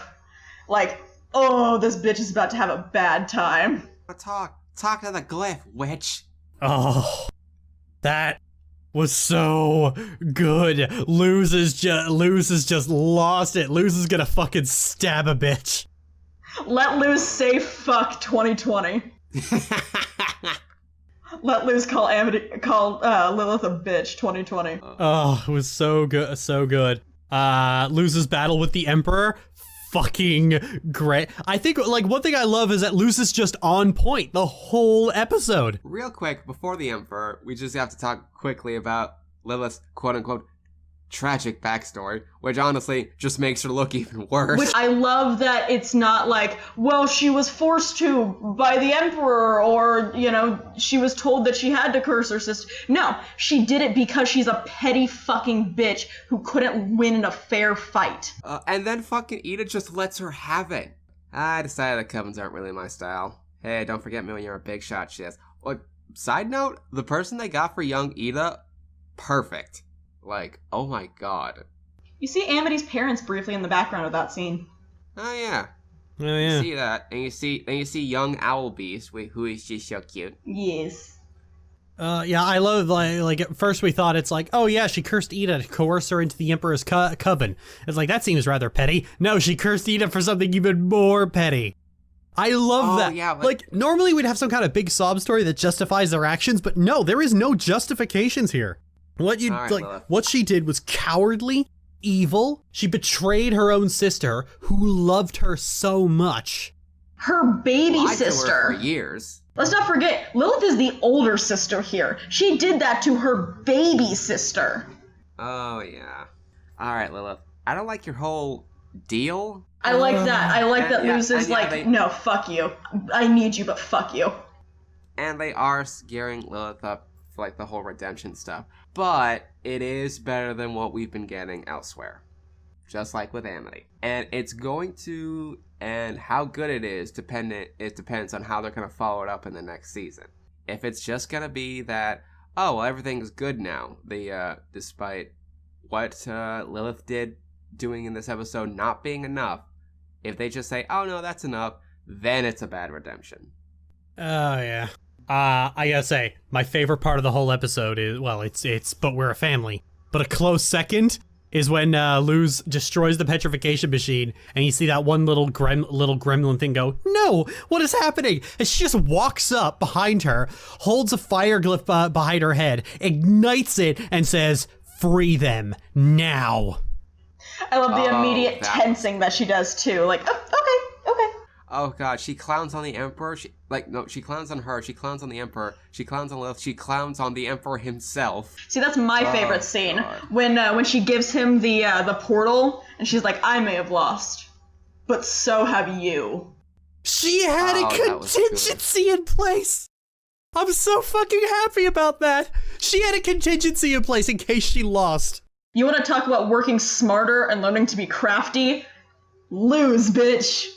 like, oh, this bitch is about to have a bad time. Talk to the glyph, witch. Oh, that was so good. Luz has just lost it. Luz is gonna fucking stab a bitch. Let Luz say fuck 2020. Let Luz call Lilith a bitch 2020. Oh, it was so good, so good. Luz's battle with the Emperor, fucking great. I think like one thing I love is that Luz is just on point the whole episode. Real quick, before the Emperor, we just have to talk quickly about Lilith's quote-unquote tragic backstory, which honestly just makes her look even worse. Which I love that it's not like, well, she was forced to by the Emperor, or, you know, she was told that she had to curse her sister. No, she did it because she's a petty fucking bitch who couldn't win in a fair fight. And then fucking Ida just lets her have it. I decided that Covens aren't really my style. Hey, don't forget me when you're a big shot, she says. Like, side note, the person they got for young Ida, perfect. Like, oh my god. You see Amity's parents briefly in the background of that scene. Oh yeah. Oh yeah. You see that, and you see young Owl Beast, who is just so cute. Yes. Yeah, I love like at first we thought it's like, oh yeah, she cursed Ida to coerce her into the Emperor's coven. It's like, that seems rather petty. No, she cursed Ida for something even more petty. I love that. Yeah, like normally we'd have some kind of big sob story that justifies their actions, but no, there is no justifications here. What she did was cowardly, evil. She betrayed her own sister, who loved her so much. Her baby sister. To her for years. Let's not forget, Lilith is the older sister here. She did that to her baby sister. Oh yeah. All right, Lilith. I don't like your whole deal. I like that. I like that Luz is like, no, fuck you. I need you, but fuck you. And they are gearing Lilith up for like the whole redemption stuff. But it is better than what we've been getting elsewhere. Just like with Amity. And it's going to, and how good it is, it depends on how they're going to follow it up in the next season. If it's just going to be that, oh, well, everything's good now, despite what Lilith did doing in this episode not being enough, if they just say, oh, no, that's enough, then it's a bad redemption. Oh, yeah. I gotta say, my favorite part of the whole episode is, well, it's but we're a family. But a close second is when Luz destroys the petrification machine, and you see that one little gremlin thing go, no, what is happening? And she just walks up behind her, holds a fire glyph behind her head, ignites it, and says, free them, now. I love the immediate tensing that she does, too. Like, oh, okay. Oh god, she clowns on the Emperor. She clowns on her. She clowns on the Emperor. She clowns on Lilith. She clowns on the Emperor himself. See, that's my favorite scene. When she gives him the portal, and she's like, I may have lost, but so have you. She had a contingency in place. I'm so fucking happy about that. She had a contingency in place in case she lost. You want to talk about working smarter and learning to be crafty? Lose, bitch.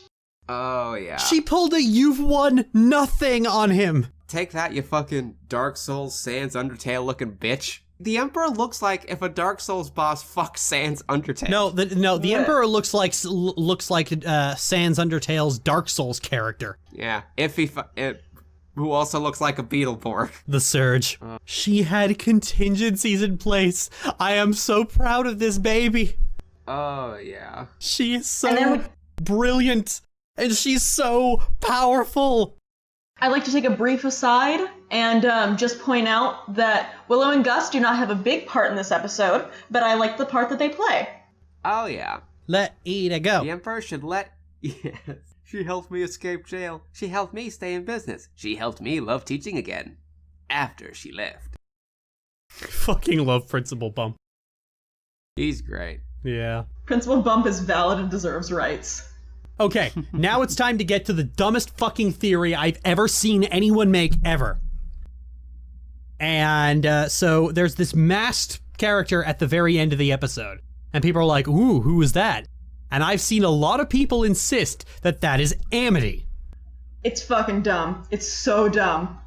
Oh, yeah. She pulled a you've won nothing on him. Take that, you fucking Dark Souls Sans Undertale looking bitch. The Emperor looks like if a Dark Souls boss fucks Sans Undertale. The Emperor looks like Sans Undertale's Dark Souls character. Yeah, who also looks like a Beetleborg. The Surge. She had contingencies in place. I am so proud of this baby. Oh, yeah. She is so brilliant. And she's so powerful. I'd like to take a brief aside and just point out that Willow and Gus do not have a big part in this episode, but I like the part that they play. Oh, yeah. Let Ida go. The Emperor should let... Yes. She helped me escape jail. She helped me stay in business. She helped me love teaching again. After she left. Fucking love Principal Bump. He's great. Yeah. Principal Bump is valid and deserves rights. Okay, now it's time to get to the dumbest fucking theory I've ever seen anyone make ever. And so there's this masked character at the very end of the episode. And people are like, ooh, who is that? And I've seen a lot of people insist that that is Amity. It's fucking dumb. It's so dumb.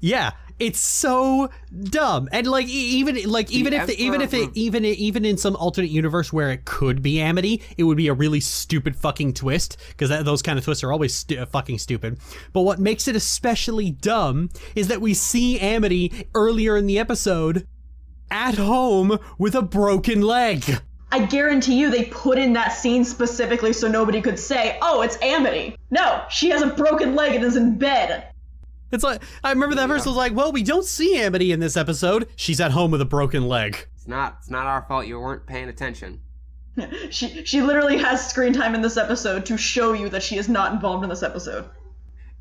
Yeah, it's so dumb. And like even in some alternate universe where it could be Amity, it would be a really stupid fucking twist, because those kind of twists are always fucking stupid. But what makes it especially dumb is that we see Amity earlier in the episode at home with a broken leg. I guarantee you they put in that scene specifically so nobody could say, oh, it's Amity. No, she has a broken leg and is in bed. It's like, I remember that person was like, well, we don't see Amity in this episode. She's at home with a broken leg. It's not our fault you weren't paying attention. She literally has screen time in this episode to show you that she is not involved in this episode.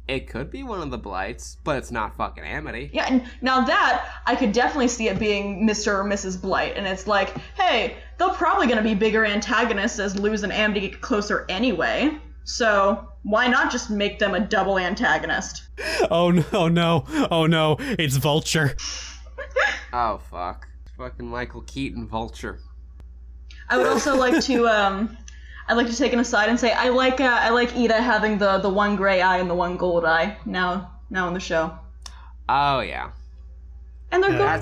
It could be one of the Blights, but it's not fucking Amity. Yeah, and now that, I could definitely see it being Mr. or Mrs. Blight, and it's like, hey, they're probably going to be bigger antagonists as Luz and Amity get closer anyway, so why not just make them a double antagonist? Oh no, it's Vulture. Oh fuck. Fucking Michael Keaton Vulture. I would also like to, I'd like to take an aside and say I like Ida having the one gray eye and the one gold eye now in the show. Oh yeah. And they're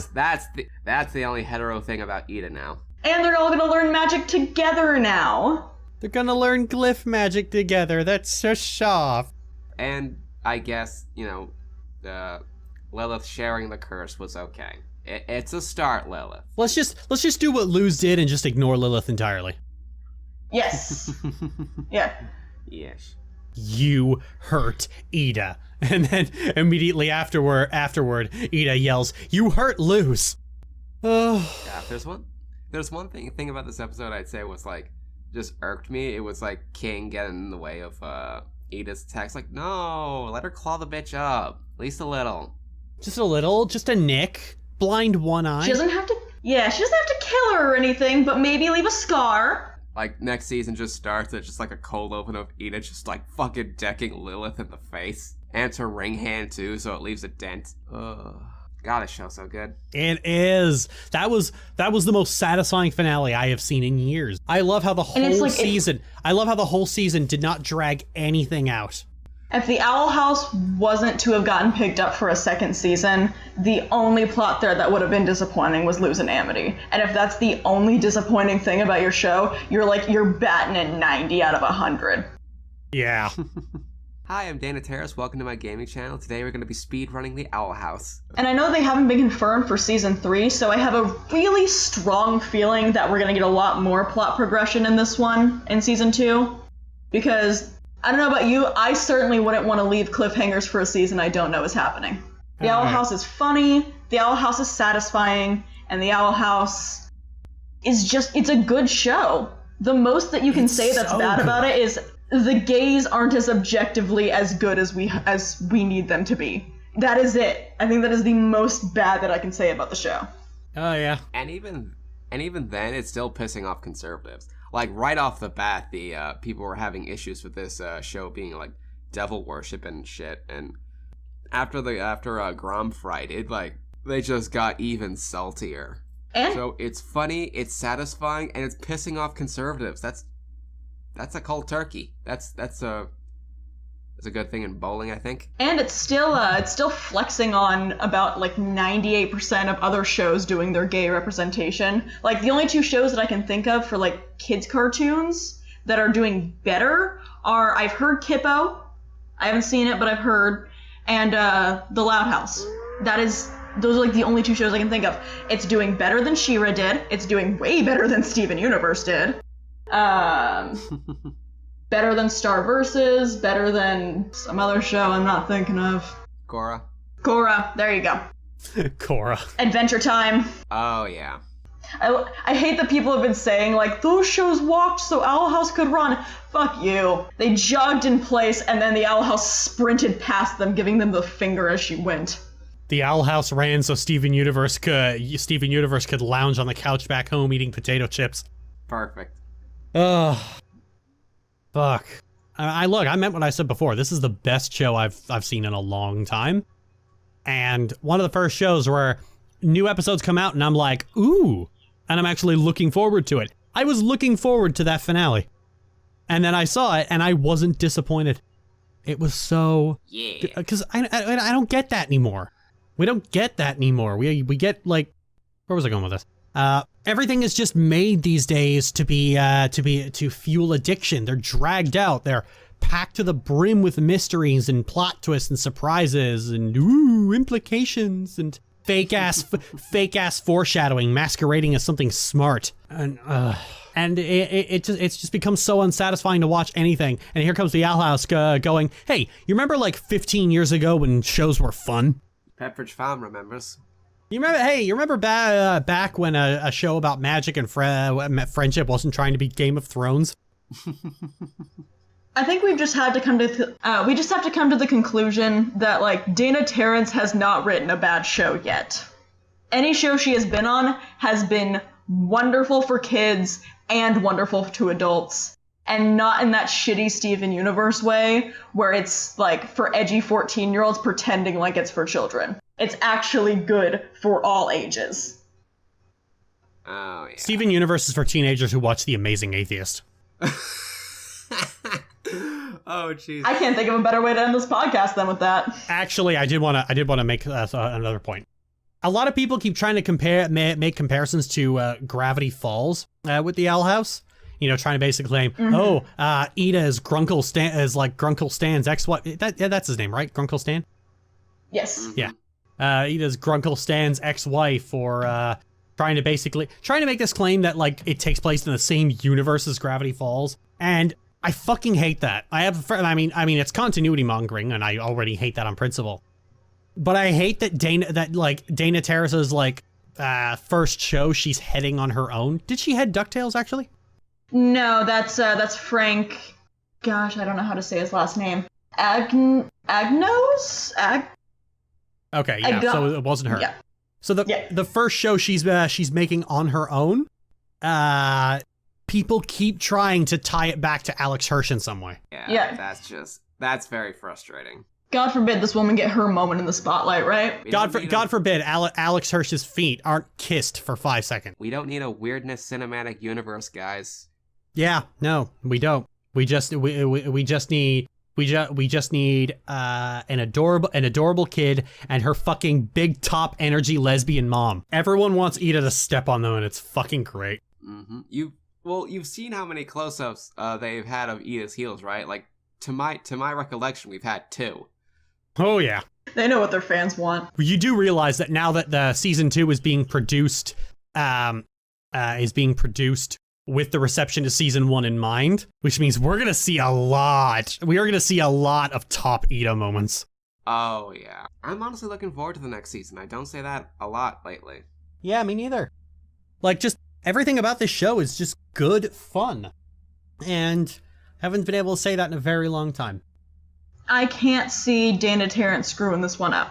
that's the only hetero thing about Ida now. And they're all gonna learn magic together now. They're gonna learn glyph magic together. That's so soft. And I guess, Lilith sharing the curse was okay. It's a start, Lilith. Let's just do what Luz did and just ignore Lilith entirely. Yes. Yeah. Yes. You hurt Ida. And then immediately afterward, Ida yells, you hurt Luz. Oh. Yeah, there's one thing about this episode I'd say was like, just irked me. It was like King getting in the way of Ida's attacks. Like, no, let her claw the bitch up. At least a little. Just a little, just a nick. Blind one eye. She doesn't have to kill her or anything, but maybe leave a scar. Like, next season just starts, it's just like a cold open of Ida just like fucking decking Lilith in the face. And it's her ring hand too, so it leaves a dent. God, this show's so good. It is. That was the most satisfying finale I have seen in years. I love how the whole season did not drag anything out. If the Owl House wasn't to have gotten picked up for a second season, the only plot there that would have been disappointing was losing Amity. And if that's the only disappointing thing about your show, you're batting at 90 out of 100. Yeah. Hi, I'm Dana Terrace. Welcome to my gaming channel. Today we're going to be speedrunning the Owl House. And I know they haven't been confirmed for season 3, so I have a really strong feeling that we're going to get a lot more plot progression in this one in season 2. Because I don't know about you, I certainly wouldn't want to leave cliffhangers for a season I don't know is happening. The Owl House is funny, the Owl House is satisfying, and the Owl House is it's a good show. The most that you can say that's bad about it is the gays aren't as objectively as good as we need them to be. That is it. I think that is the most bad that I can say about the show. Oh yeah. And even then, it's still pissing off conservatives. Like right off the bat, the people were having issues with this show being like devil worship and shit. And after Grom Fright, they just got even saltier. And so it's funny, it's satisfying, and it's pissing off conservatives. That's a cold turkey. That's a good thing in bowling, I think. And it's still flexing on about like 98% of other shows doing their gay representation. Like the only two shows that I can think of for like kids cartoons that are doing better are, I've heard Kippo, I haven't seen it but I've heard, and The Loud House. Those are like the only two shows I can think of. It's doing better than She-Ra did. It's doing way better than Steven Universe did. Better than Star Versus, better than some other show I'm not thinking of. Korra, there you go. Korra. Adventure Time. Oh, yeah. I hate that people have been saying, like, those shows walked so Owl House could run. Fuck you. They jogged in place, and then the Owl House sprinted past them, giving them the finger as she went. The Owl House ran so Steven Universe could lounge on the couch back home eating potato chips. Perfect. Ugh. Fuck. I meant what I said before. This is the best show I've seen in a long time. And one of the first shows where new episodes come out and I'm like, ooh, and I'm actually looking forward to it. I was looking forward to that finale. And then I saw it and I wasn't disappointed. It was so... Yeah. Because I don't get that anymore. We don't get that anymore. We get, like... Where was I going with this? Everything is just made these days to fuel addiction. They're dragged out. They're packed to the brim with mysteries and plot twists and surprises and implications and fake ass foreshadowing masquerading as something smart. And it's just become so unsatisfying to watch anything. And here comes the Owl House going, hey, you remember like 15 years ago when shows were fun? Pepperidge Farm remembers. You remember back when a show about magic and friendship wasn't trying to be Game of Thrones? I think we just have to come to the conclusion that like Dana Terrence has not written a bad show yet. Any show she has been on has been wonderful for kids and wonderful to adults, and not in that shitty Steven Universe way where it's like for edgy 14-year-olds pretending like it's for children. It's actually good for all ages. Oh, yeah. Steven Universe is for teenagers who watch The Amazing Atheist. Oh, jeez. I can't think of a better way to end this podcast than with that. Actually, I did want to make another point. A lot of people keep trying to make comparisons to Gravity Falls with the Owl House. You know, trying to basically claim, Ida is Grunkle Stan's ex-wife. That's his name, right? Grunkle Stan? Yes. Yeah. Ida's Grunkle Stan's ex-wife, or trying to make this claim that like it takes place in the same universe as Gravity Falls, and I fucking hate that. I mean it's continuity mongering, and I already hate that on principle. But I hate that Dana Terrace's like first show she's heading on her own. Did she head DuckTales actually? No, that's Frank. Gosh, I don't know how to say his last name. Agnos? Okay, yeah. So it wasn't her. Yeah. So the first show she's making on her own, people keep trying to tie it back to Alex Hirsch in some way. Yeah. That's very frustrating. God forbid this woman get her moment in the spotlight, right? God forbid Alex Hirsch's feet aren't kissed for 5 seconds. We don't need a weirdness cinematic universe, guys. Yeah, no, we don't. We just need an adorable kid and her fucking big top energy lesbian mom. Everyone wants Ida to step on them, and it's fucking great. Mm-hmm. You've seen how many close-ups they've had of Ida's heels, right? Like to my recollection, we've had 2. Oh yeah. They know what their fans want. You do realize that now that the season 2 is being produced, with the reception to season 1 in mind, which means we're gonna see a lot. We are gonna see a lot of top Ida moments. Oh yeah. I'm honestly looking forward to the next season. I don't say that a lot lately. Yeah, me neither. Like, just everything about this show is just good fun. And Haven't been able to say that in a very long time. I can't see Dana Tarrant screwing this one up.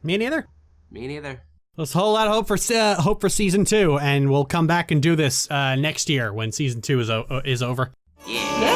Me neither. Me neither. There's a whole lot of hope for season 2, and we'll come back and do this next year when season 2 is over. Yeah.